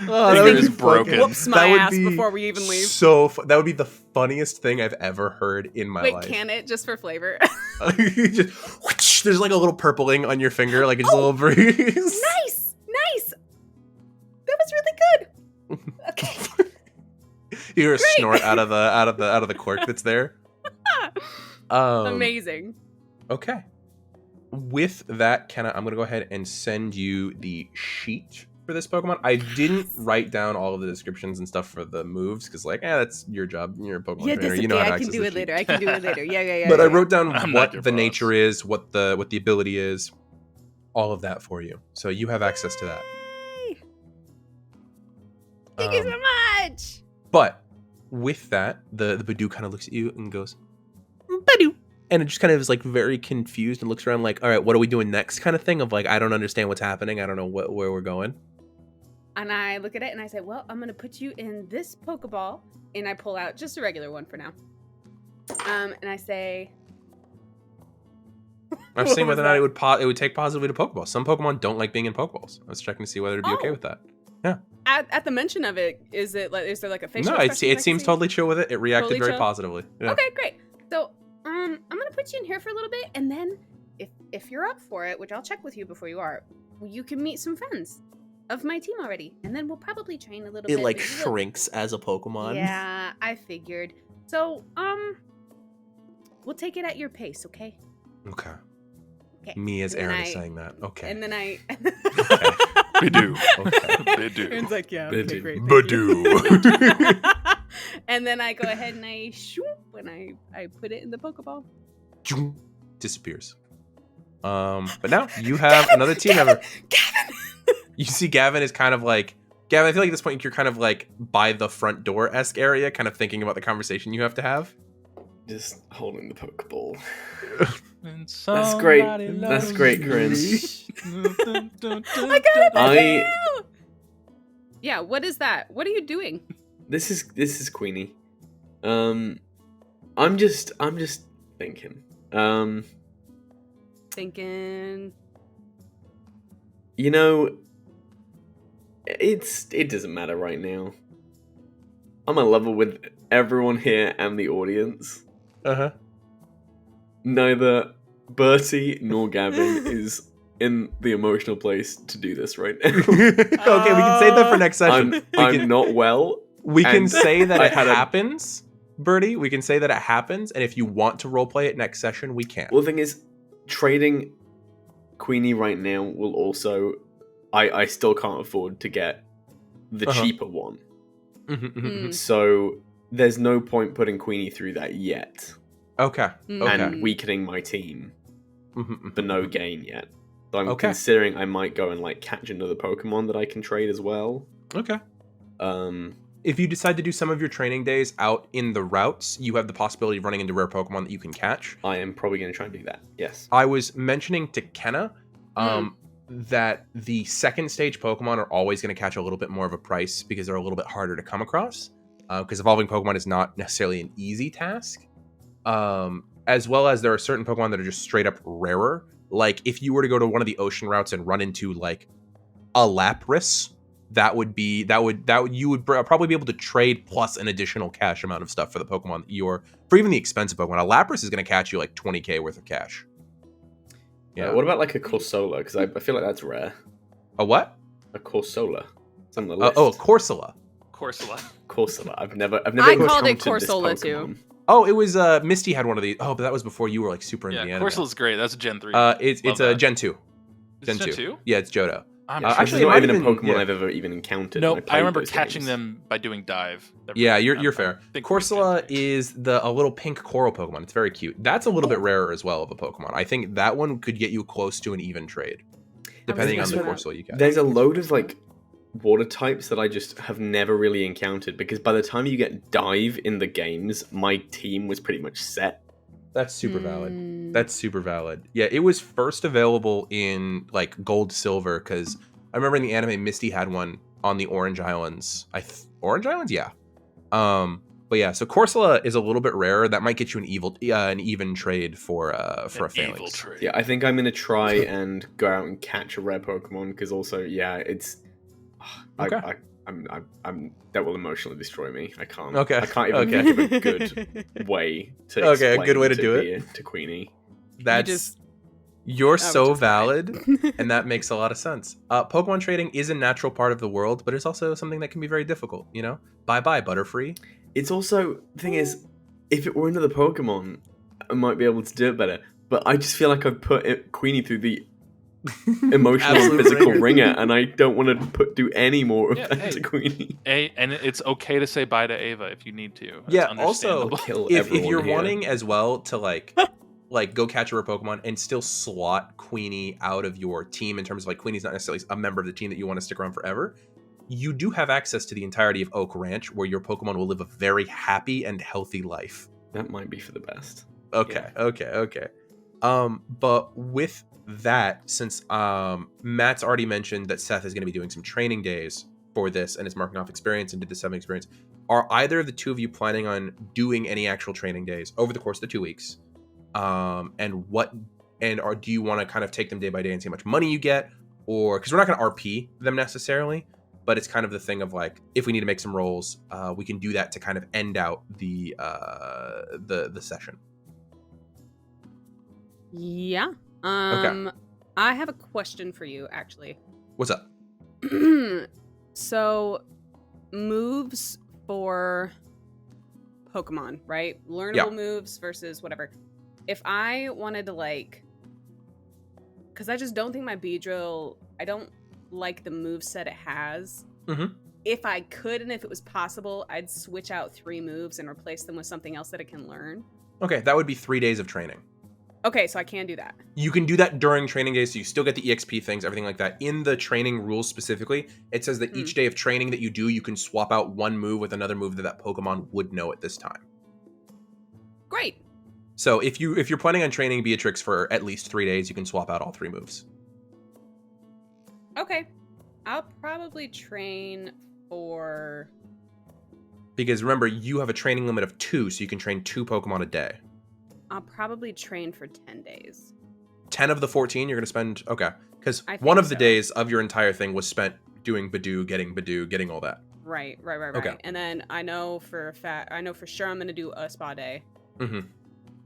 Oh, Finger that would is be broken. fucking- Whoops my that would ass be before we even leave. That would be the funniest thing I've ever heard in my Wait, life. can it just for flavor? You just, whoosh, there's like a little purpling on your finger, like it's a little breeze. Nice. That was really good. Okay. You hear a Great. snort out of the cork that's there. Amazing. Okay. With that, Kenna, I'm gonna go ahead and send you the sheet for this Pokemon. I didn't write down all of the descriptions and stuff for the moves because, that's your job. You're a Pokemon Yeah, trainer. that's You know okay. how to I can access do the it sheet. later. I can do it later. Yeah. But I wrote down I'm not your what the boss. nature is, what the ability is, all of that for you. So you have access to that. Yay. Thank you so much. But with that, the Badoo kind of looks at you and goes, Badoo. And it just kind of is like very confused and looks around like, all right, what are we doing next kind of thing of like, I don't understand what's happening. I don't know where we're going. And I look at it and I say, well, I'm going to put you in this Pokeball. And I pull out just a regular one for now. And I say... I'm What seeing was whether or that? not it would take positively to Pokeballs. Some Pokemon don't like being in Pokeballs. I was checking to see whether it'd be okay Oh. with that. At the mention of it, is there like a facial No, expression I it can seems see? totally chill with it. It reacted Totally very chill? positively. Yeah. Okay, great. So, I'm gonna put you in here for a little bit, and then if you're up for it, which I'll check with you before you are, you can meet some friends of my team already, and then we'll probably train a little bit. but you will- shrinks as a Pokemon. Yeah, I figured. So, we'll take it at your pace, okay? Okay. Okay. Me as And then Aaron is I- saying that. Okay. And then I. Badoo. Okay. Badoo. Aaron's like, yeah, okay, Badoo. great. thank you." And then I go ahead and I shoop and I put it in the Pokeball. Disappears. But now you have another team member. Gavin! You see Gavin is kind of like, Gavin, I feel like at this point you're kind of like by the front door-esque area, kind of thinking about the conversation you have to have. Just holding the Pokeball. That's That's great. That's great, Coryne. I got it! I Yeah, what is that? What are you doing? this is Queenie. I'm just thinking. Thinking. You know, it doesn't matter right now. I'm on level with everyone here and the audience. Uh-huh. Neither Burrty nor Gavin is in the emotional place to do this right now. Okay, we can save that for next session. I'm not well. We can and say that I it had a- happens, Burrty. We can say that it happens, and if you want to roleplay it next session, we can. Well, the thing is, trading Queenie right now will also... I still can't afford to get the cheaper one. So there's no point putting Queenie through that yet. Okay. And weakening my team for no gain yet. So I'm considering I might go and like catch another Pokemon that I can trade as well. Okay. If you decide to do some of your training days out in the routes, you have the possibility of running into rare Pokemon that you can catch. I am probably going to try and do that. Yes. I was mentioning to Kenna that the second stage Pokemon are always going to catch a little bit more of a price because they're a little bit harder to come across. Because evolving Pokemon is not necessarily an easy task. As well as there are certain Pokemon that are just straight up rarer. Like if you were to go to one of the ocean routes and run into like a Lapras, you would probably be able to trade plus an additional cash amount of stuff for the Pokemon for even the expensive Pokemon. A Lapras is going to catch you like 20k worth of cash. Yeah. What about like a Corsola? Because I feel like that's rare. A what? A Corsola. It's on the list. A Corsola. Corsola. I've never I called it encountered this Corsola Pokemon. too. Oh, it was Misty had one of these. Oh, but that was before you were like super into the anime. Corsola's great. That's a Gen 3. It's a Gen 2. Gen 2? Yeah, it's Johto. Actually, it's not even a Pokemon I've ever even encountered. No, when I played remember those catching games. them by doing dive. Yeah, you're fair. Corsola is a little pink coral Pokemon. It's very cute. That's a little bit rarer as well of a Pokemon. I think that one could get you close to an even trade, depending on the Corsola you catch. There's a load of like water types that I just have never really encountered because by the time you get dive in the games, my team was pretty much set. That's super valid. That's super valid. Yeah, it was first available in like gold, silver, because I remember in the anime Misty had one on the Orange Islands. Orange Islands, yeah. But yeah, so Corsola is a little bit rarer. That might get you an even trade for a Phalanx. Yeah, I think I'm gonna try and go out and catch a rare Pokemon because also, yeah, it's. Okay. I'm that will emotionally destroy me. I can't. Okay. I can't even think of a good way to. Okay, a good way to do it to Queenie. You're so valid, and that makes a lot of sense. Pokemon trading is a natural part of the world, but it's also something that can be very difficult. You know, bye Butterfree. It's also the thing is, if it were another Pokemon, I might be able to do it better. But I just feel like I've put Queenie through the emotional and physical ringer, and I don't want to do any more of that to Queenie. And it's okay to say bye to Ava if you need to. That's Yeah. Also, understandable. if you're wanting as well to like go catch a rare Pokemon and still slot Queenie out of your team in terms of like Queenie's not necessarily a member of the team that you want to stick around forever, you do have access to the entirety of Oak Ranch where your Pokemon will live a very happy and healthy life. That might be for the best. Okay. But with that, since Matt's already mentioned that Seth is going to be doing some training days for this and is marking off experience and did the 7 experience, are either of the two of you planning on doing any actual training days over the course of the 2 weeks? Do you want to kind of take them day by day and see how much money you get, or because we're not going to RP them necessarily, but it's kind of the thing of like, if we need to make some rolls, we can do that to kind of end out the session. Yeah. Okay. I have a question for you, actually. What's up? So, moves for Pokemon, right? Learnable moves versus whatever. If I wanted to because I just don't think my Beedrill, I don't like the moveset it has. Mm-hmm. if I could and if it was possible, I'd switch out 3 moves and replace them with something else that it can learn. Okay, that would be 3 days of training. Okay, so I can do that. You can do that during training days, so you still get the EXP things, everything like that. In the training rules specifically, it says that each day of training that you do, you can swap out one move with another move that Pokemon would know at this time. Great. So if you're planning on training Beatrix for at least 3 days, you can swap out all 3 moves. Okay. I'll probably train for... Because remember, you have a training limit of 2, so you can train 2 Pokemon a day. I'll probably train for 10 days. 10 of the 14 you're going to spend... Okay. Because I think one of the so. days of your entire thing was spent doing Badoo, getting all that. Right. Okay. And then I know for sure I'm going to do a spa day. Mm-hmm.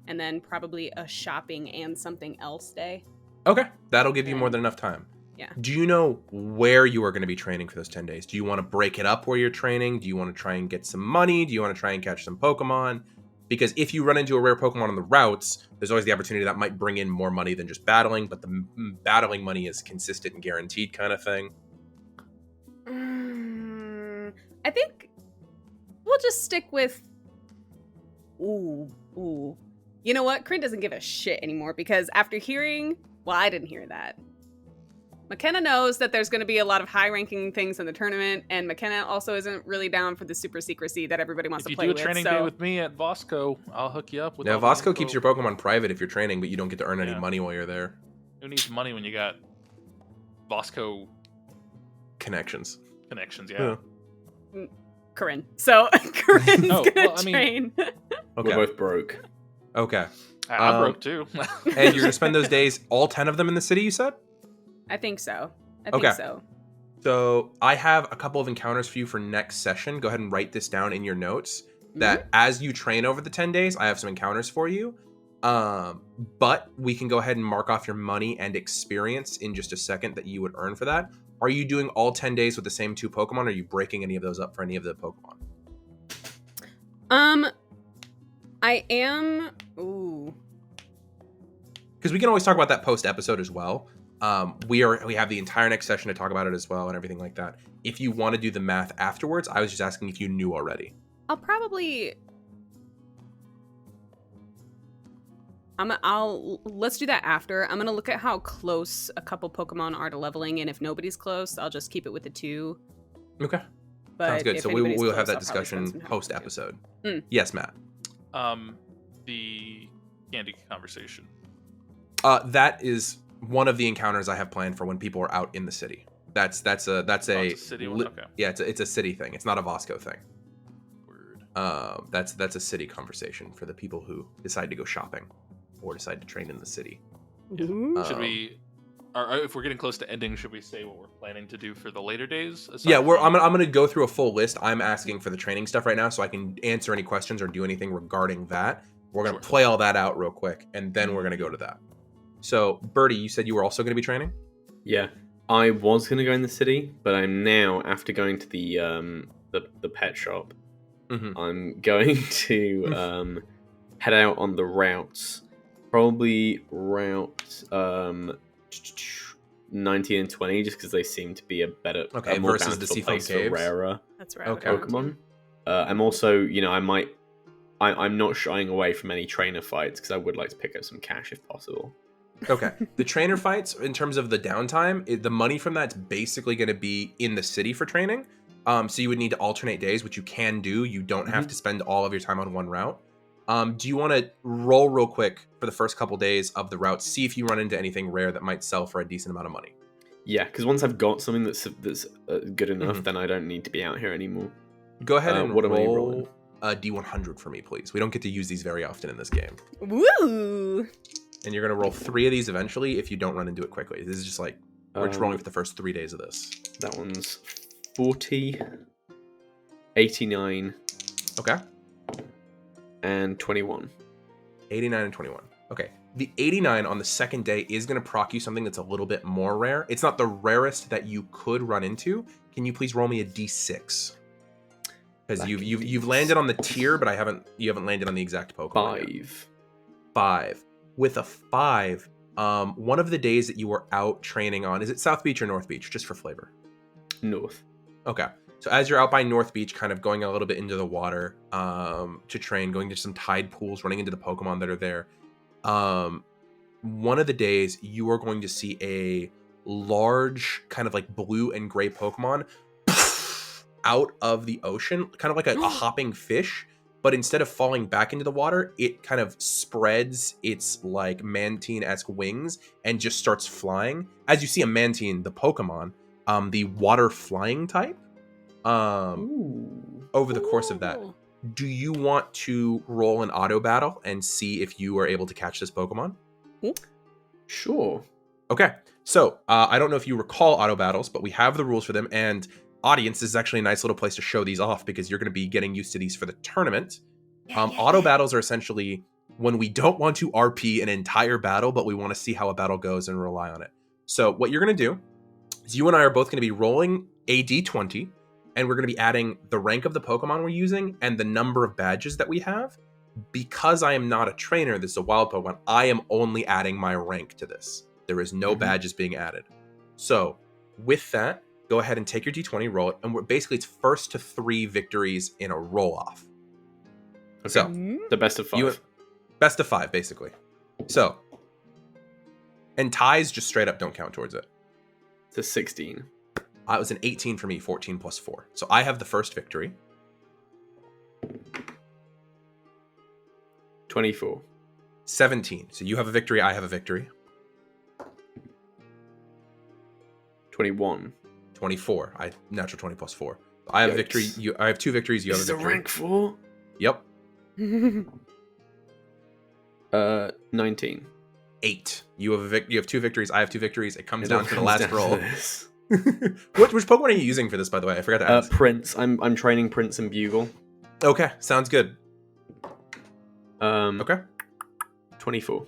And then probably a shopping and something else day. Okay. That'll give you more than enough time. Yeah. Do you know where you are going to be training for those 10 days? Do you want to break it up where you're training? Do you want to try and get some money? Do you want to try and catch some Pokemon? Because if you run into a rare Pokemon on the routes, there's always the opportunity that might bring in more money than just battling, but the battling money is consistent and guaranteed kind of thing. I think we'll just stick with... Ooh. You know what? Coryne doesn't give a shit anymore because after hearing... Well, I didn't hear that. McKenna knows that there's going to be a lot of high-ranking things in the tournament, and McKenna also isn't really down for the super secrecy that everybody wants to play with. If you do a training day with me at Vosco, I'll hook you up with. Now, Vosco keeps your Pokemon private if you're training, but you don't get to earn any Yeah. money while you're there. Who needs money when you got Vosco Connections. connections? Yeah. Coryne. So Corinne's Oh, gonna well, I mean- train. Okay. We're both broke. Okay. I'm broke too. And you're going to spend those days, all 10 of them in the city, you said? I think so. Okay. So. So I have a couple of encounters for you for next session. Go ahead and write this down in your notes. That as you train over the 10 days, I have some encounters for you. But we can go ahead and mark off your money and experience in just a second that you would earn for that. Are you doing all 10 days with the same 2 Pokemon? Or are you breaking any of those up for any of the Pokemon? I am... Ooh. Because we can always talk about that post episode as well. We have the entire next session to talk about it as well and everything like that. If you want to do the math afterwards, I was just asking if you knew already. I'll probably... let's do that after. I'm gonna look at how close a couple Pokemon are to leveling, and if nobody's close, I'll just keep it with the 2. Okay. But Sounds good. if So anybody's we'll have close, that I'll probably spend discussion some time post with the 2. episode. Yes, Matt. The candy conversation. That is one of the encounters I have planned for when people are out in the city. That's a It's a city one? Okay. Yeah, it's a city thing. It's not a Vosco thing. Word. That's a city conversation for the people who decide to go shopping or decide to train in the city. Should we? If we're getting close to ending, should we say what we're planning to do for the later days? Yeah, I'm gonna go through a full list. I'm asking for the training stuff right now, so I can answer any questions or do anything regarding that. We're gonna play all that out real quick, and then we're gonna go to that. So, Burrty, you said you were also gonna be training? Yeah, I was gonna go in the city, but I'm now, after going to the pet shop, I'm going to head out on the routes. Probably route 19 and 20, just because they seem to be a more versus the bountiful Seafoam place for Caves. rarer That's right. Okay. Pokemon. I'm also, I'm not shying away from any trainer fights because I would like to pick up some cash if possible. Okay. The trainer fights, in terms of the downtime, the money from that's basically going to be in the city for training. So you would need to alternate days, which you can do. You don't have to spend all of your time on one route. Do you want to roll real quick for the first couple days of the route, see if you run into anything rare that might sell for a decent amount of money? Yeah, because once I've got something that's good enough, then I don't need to be out here anymore. Go ahead and what am I roll rolling? a D100 for me, please. We don't get to use these very often in this game. Woo! And you're going to roll 3 of these eventually if you don't run into it quickly. This is just like, we're just rolling for the first 3 days of this. That one's 40, 89, Okay. and 21. 89 and 21. Okay. The 89 on the second day is going to proc you something that's a little bit more rare. It's not the rarest that you could run into. Can you please roll me a D6? Because you've landed on the tier, but you haven't landed on the exact Pokemon yet. 5. With a 5, one of the days that you were out training on, is it South Beach or North Beach? Just for flavor. North. Okay. So as you're out by North Beach, kind of going a little bit into the water to train, going to some tide pools, running into the Pokemon that are there. One of the days you are going to see a large kind of like blue and gray Pokemon out of the ocean, kind of like a hopping fish. But instead of falling back into the water, it kind of spreads its like Mantine-esque wings and just starts flying. As you see a Mantine, the Pokemon, the water flying type, over the course of that. Do you want to roll an auto battle and see if you are able to catch this Pokemon? Sure. Okay. So I don't know if you recall auto battles, but we have the rules for them. And audience, this is actually a nice little place to show these off because you're going to be getting used to these for the tournament. Auto battles are essentially when we don't want to RP an entire battle, but we want to see how a battle goes and rely on it. So what you're going to do is you and I are both going to be rolling a d20, and we're going to be adding the rank of the Pokemon we're using and the number of badges that we have. Because I am not a trainer, this is a wild Pokemon, I am only adding my rank to this. There is no badges being added. So with that, go ahead and take your d20, roll it, and basically it's first to 3 victories in a roll-off. Okay. So The best of 5. Best of 5, basically. So, and ties just straight up don't count towards it. It's a 16. It was an 18 for me, 14 plus 4. So I have the first victory. 24. 17. So you have a victory, I have a victory. 21. 24. Natural 20 plus 4. I have a victory. I have 2 victories. You have a victory. This is a rank 4? Yep. 19. 8. You have 2 victories. I have 2 victories. It comes down to the last roll. Which Pokemon are you using for this, by the way? I forgot to ask. Prince. I'm training Prince and Bugle. Okay, sounds good. Okay. 24.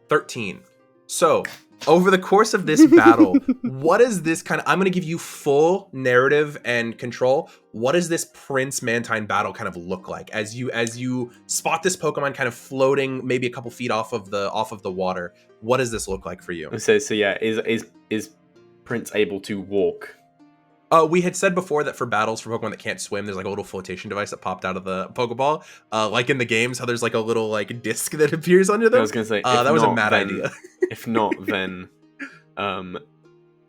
13. So, over the course of this battle, what is this kind of... I'm going to give you full narrative and control. What does this Prince Mantine battle kind of look like? As you spot this Pokemon kind of floating maybe a couple feet off of the water, what does this look like for you? So yeah, is Prince able to walk? We had said before that for battles for Pokemon that can't swim, there's like a little flotation device that popped out of the Pokeball. Like in the games, how there's like a little like disc that appears under them. I was gonna say that was a mad idea. If not, then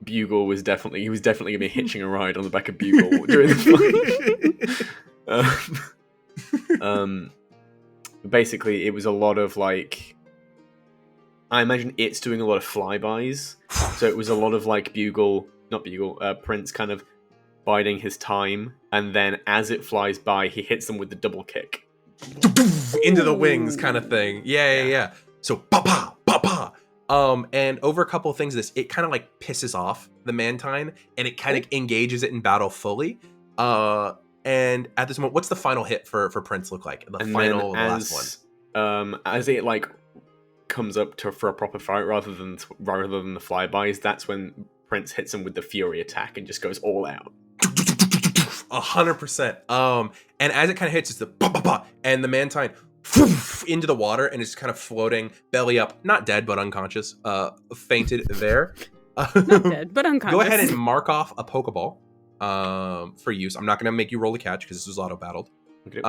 Bugle was definitely gonna be hitching a ride on the back of Bugle during the fight. Basically, it was a lot of like, I imagine it's doing a lot of flybys, so it was a lot of like Prince kind of biding his time, and then as it flies by, he hits them with the double kick into the wings, kind of thing. Yeah. So pa. And over a couple of things, it kind of like pisses off the Mantine, and it kind of engages it in battle fully. And at this moment, what's the final hit for Prince look like? The last one. As it like comes up for a proper fight rather than the flybys, that's when Prince hits him with the Fury attack and just goes all out. 100%. And as it kind of hits, it's the ba, and the Mantine into the water, and it's kind of floating belly up, not dead but unconscious, fainted there. Not dead but unconscious. Go ahead and mark off a Pokeball for use. I'm not going to make you roll a catch because this was auto battled. Okay.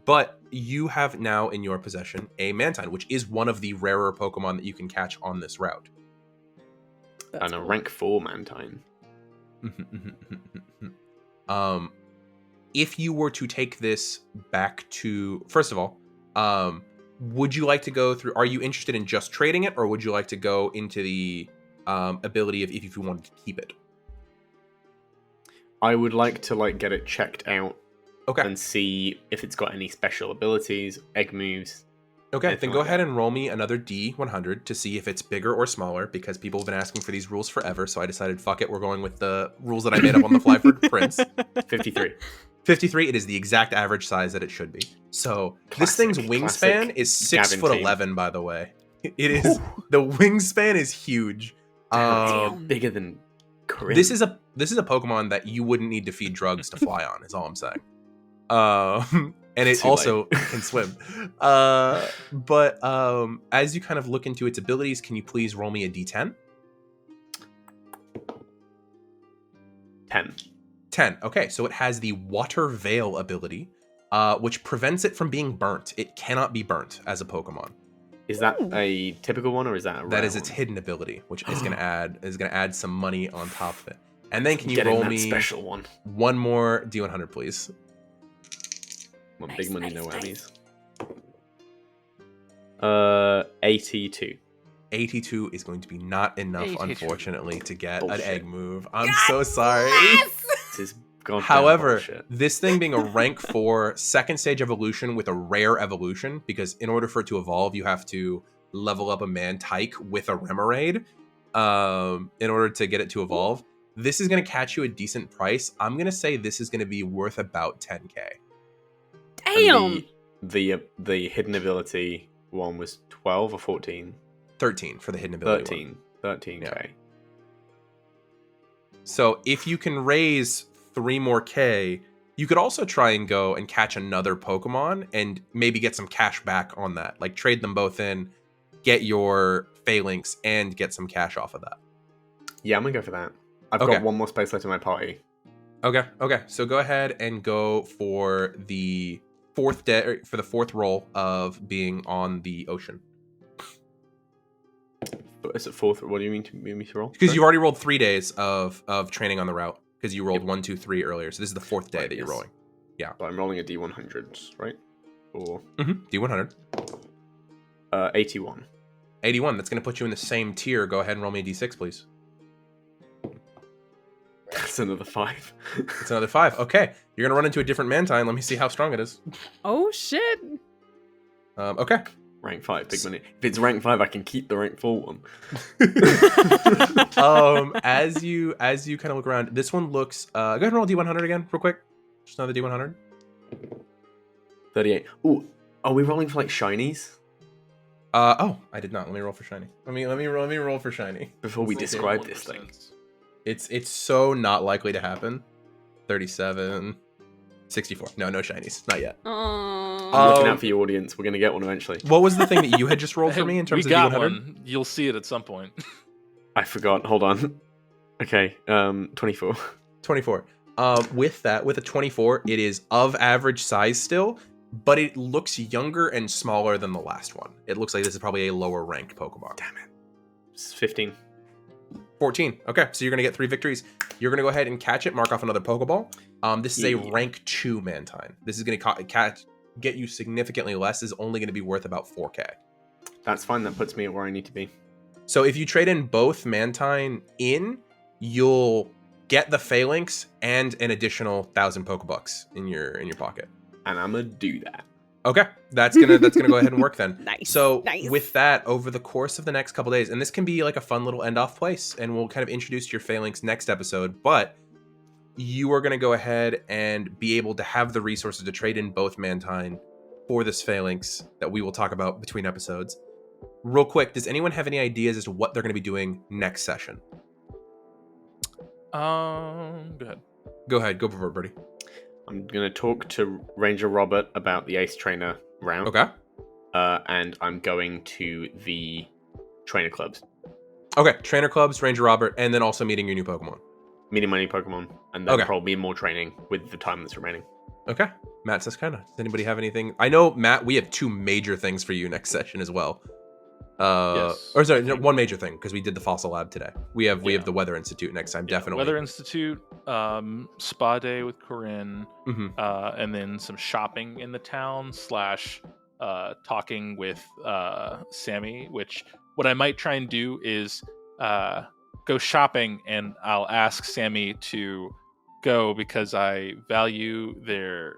But you have now in your possession a Mantine, which is one of the rarer Pokemon that you can catch on this route. And a rank 4 Mantine. If you were to take this back to, first of all, would you like to go through, are you interested in just trading it, or would you like to go into the ability of if you wanted to keep it? I would like to like get it checked out. Okay. And see if it's got any special abilities, egg moves. Okay, then go ahead and roll me another D100 to see if it's bigger or smaller, because people have been asking for these rules forever, so I decided, fuck it, we're going with the rules that I made up on the fly for Prince. 53. 53, it is the exact average size that it should be. So this thing's wingspan is 6'11", by the way. It is. The wingspan is huge. Bigger than Coryne. This is a Pokemon that you wouldn't need to feed drugs to fly on, is all I'm saying. And it also can swim. But as you kind of look into its abilities, can you please roll me a D10? 10. 10. Okay, so it has the Water Veil ability, which prevents it from being burnt. It cannot be burnt as a Pokemon. Is that a typical one or is that a rare That is its one? hidden ability, which is gonna add some money on top of it. And then can you Getting roll that me special one? one more D100, please? Well, Nice, big money, no nice, whammies. 82. 82 is going to be not enough, 82. unfortunately, to get an Bullshit. egg move. I'm so sorry. This is goddamn However, bullshit. this thing being a rank 4 second stage evolution with a rare evolution, because in order for it to evolve, you have to level up a Mantike with a Remoraid in order to get it to evolve. This is going to catch you a decent price. I'm going to say this is going to be worth about 10k. Damn. And the hidden ability one was 12 or 14? 13 for the hidden ability one. 13k. Yeah. So if you can raise 3 more K, you could also try and go and catch another Pokemon and maybe get some cash back on that. Like trade them both in, get your Phalanx, and get some cash off of that. Yeah, I'm gonna go for that. I've Okay. got one more space left in my party. Okay. So go ahead and go for the fourth roll of being on the ocean. But is it fourth? What do you mean to roll? Because Sorry? you've already rolled 3 days of training on the route. Because you rolled 1, 2, 3 earlier. So this is the 4th day Right, that you're yes. rolling. So I'm rolling a D100, right? Or D100. 81. 81. That's going to put you in the same tier. Go ahead and roll me a D6, please. That's another 5. It's another 5. Okay. You're going to run into a different Mantine. Let me see how strong it is. Oh shit. Okay. Rank 5, big money. If it's rank 5, I can keep the rank 4 one. As you kind of look around, this one looks. Go ahead and roll D100 again, real quick. Just another D100. 38. Ooh, are we rolling for like shinies? Oh, I did not. Let me roll for shiny. Let me roll for shiny. Before we Let's see. describe this thing. It's so not likely to happen. 37, 64. No shinies, not yet. Aww. I'm looking out for your audience. We're gonna get one eventually. What was the thing that you had just rolled for me in terms we of got D100? one. You'll see it at some point. I forgot. Hold on. Okay. 24. 24. With a 24, it is of average size still, but it looks younger and smaller than the last one. It looks like this is probably a lower ranked Pokemon. Damn it. It's 15. 14. Okay, so you're going to get 3 victories. You're going to go ahead and catch it, mark off another Pokeball. This is a rank 2 Mantine. This is going to get you significantly less. This is only going to be worth about 4k. That's fine. That puts me at where I need to be. So if you trade in both Mantine in, you'll get the Phalanx and an additional 1,000 Pokebucks in your pocket. And I'm gonna do that. Okay, that's gonna go ahead and work then. Nice. So Nice. with that, over the course of the next couple days, and this can be like a fun little end off place, and we'll kind of introduce your Phalanx next episode, but you are gonna go ahead and be able to have the resources to trade in both Mantine for this Phalanx that we will talk about between episodes. Real quick, does anyone have any ideas as to what they're gonna be doing next session? Go ahead. Go ahead, go for it, Burrty. I'm gonna talk to Ranger Robert about the Ace Trainer route. Okay. And I'm going to the trainer clubs, Okay, trainer clubs, Ranger Robert, and then also meeting your new Pokemon. meeting my new Pokemon, and then Okay. probably more training with the time that's remaining. Okay. Matt says Kenna. Does anybody have anything? I know, Matt, we have 2 major things for you next session as well. Yes. Or sorry, no, 1 major thing, because we did the Fossil Lab today. We have Yeah. the Weather Institute next time, definitely. Weather Institute, spa day with Coryne, Mhm. and then some shopping in the town / talking with Sammy. Which what I might try and do is go shopping, and I'll ask Sammy to go because I value their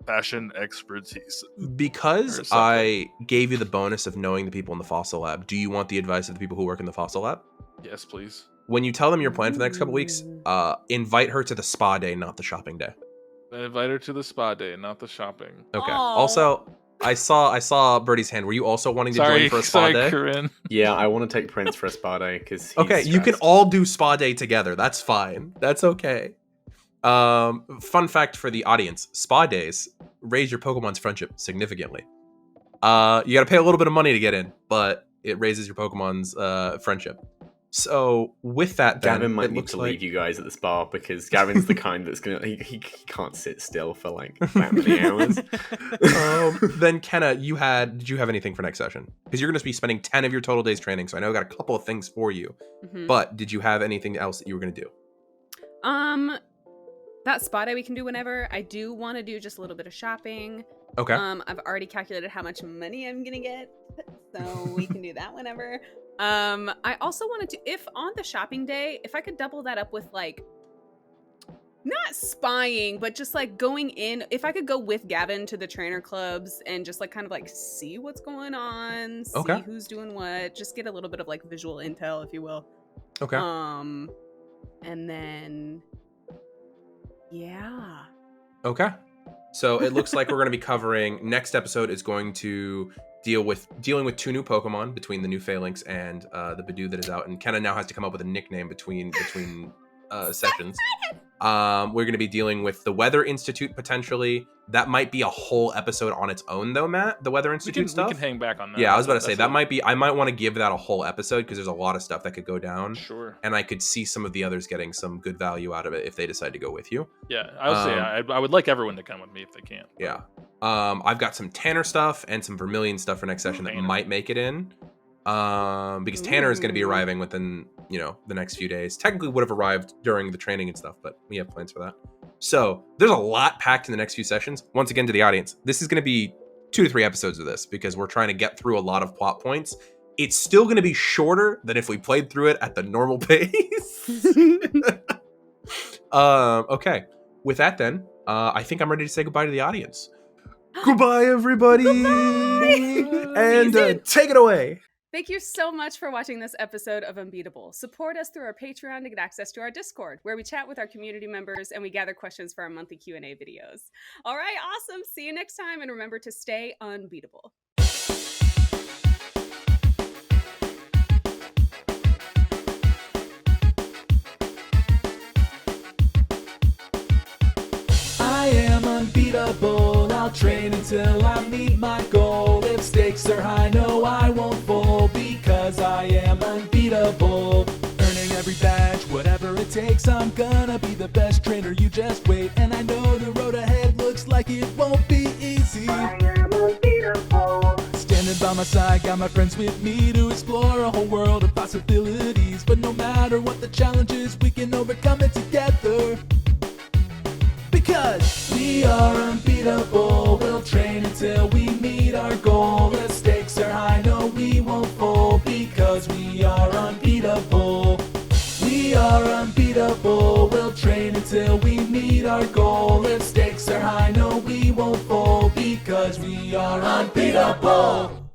fashion expertise. Because Or something. I gave you the bonus of knowing the people in the Fossil Lab, do you want the advice of the people who work in the Fossil Lab? Yes, please. When you tell them your plan for the next couple weeks, invite her to the spa day, not the shopping day. I invite her to the spa day, not the shopping. Okay. Aw. Also, I saw Birdie's hand. Were you also wanting to join for a spa day? Corinne. Yeah, I want to take Prince for a spa day because Okay, you can all do spa day together. That's fine. That's okay. Fun fact for the audience: spa days raise your Pokemon's friendship significantly. You got to pay a little bit of money to get in, but it raises your Pokemon's friendship. So with that, then, Gavin might it need looks to like leave you guys at this bar because Gavin's the kind that's gonna he can't sit still for like that many hours. Then Kenna, did you have anything for next session? Because you're going to be spending 10 of your total days training, so I know I got a couple of things for you. But did you have anything else that you were going to do? That spa day we can do whenever. I do want to do just a little bit of shopping. Okay. I've already calculated how much money I'm gonna get, so we can do that whenever. I also wanted to, if on the shopping day, if I could double that up with like, not spying, but just like going in, if I could go with Gavin to the trainer clubs and just like kind of like see what's going on, see who's doing what, just get a little bit of like visual intel, if you will. Okay. And then, yeah. Okay. So it looks like we're going to be covering, next episode is going to dealing with 2 new Pokemon between the new Phalanx and the Bidoof that is out, and Kenna now has to come up with a nickname between sessions. We're going to be dealing with the Weather Institute potentially. That might be a whole episode on its own, though, Matt. The Weather Institute stuff. We can hang back on that. Yeah, I was about to say that might be. I might want to give that a whole episode because there's a lot of stuff that could go down. Sure. And I could see some of the others getting some good value out of it if they decide to go with you. Yeah, I would say I would like everyone to come with me if they can. Yeah. I've got some Tanner stuff and some Vermilion stuff for next session that might make it in. Because Tanner is going to be arriving within, the next few days. Technically would have arrived during the training and stuff, but we have plans for that. So there's a lot packed in the next few sessions. Once again, to the audience, this is going to be 2 to 3 episodes of this because we're trying to get through a lot of plot points. It's still going to be shorter than if we played through it at the normal pace. Okay. With that, then, I think I'm ready to say goodbye to the audience. Goodbye, everybody. Goodbye. And take it away. Thank you so much for watching this episode of Unbeatable. Support us through our Patreon to get access to our Discord, where we chat with our community members and we gather questions for our monthly Q&A videos. All right, awesome. See you next time, and remember to stay unbeatable. I am unbeatable. I'll train until I meet my goal. If stakes are high, no, I won't fold because I am unbeatable. Earning every badge, whatever it takes. I'm gonna be the best trainer. You just wait, and I know the road ahead looks like it won't be easy. I am unbeatable. Standing by my side, got my friends with me to explore a whole world of possibilities. But no matter what the challenge is, we can overcome it together. Because we are unbeatable, we'll train until we meet our goal. If stakes are high, no, we won't fold because we are unbeatable. We are unbeatable, we'll train until we meet our goal. If stakes are high, no, we won't fold because we are unbeatable.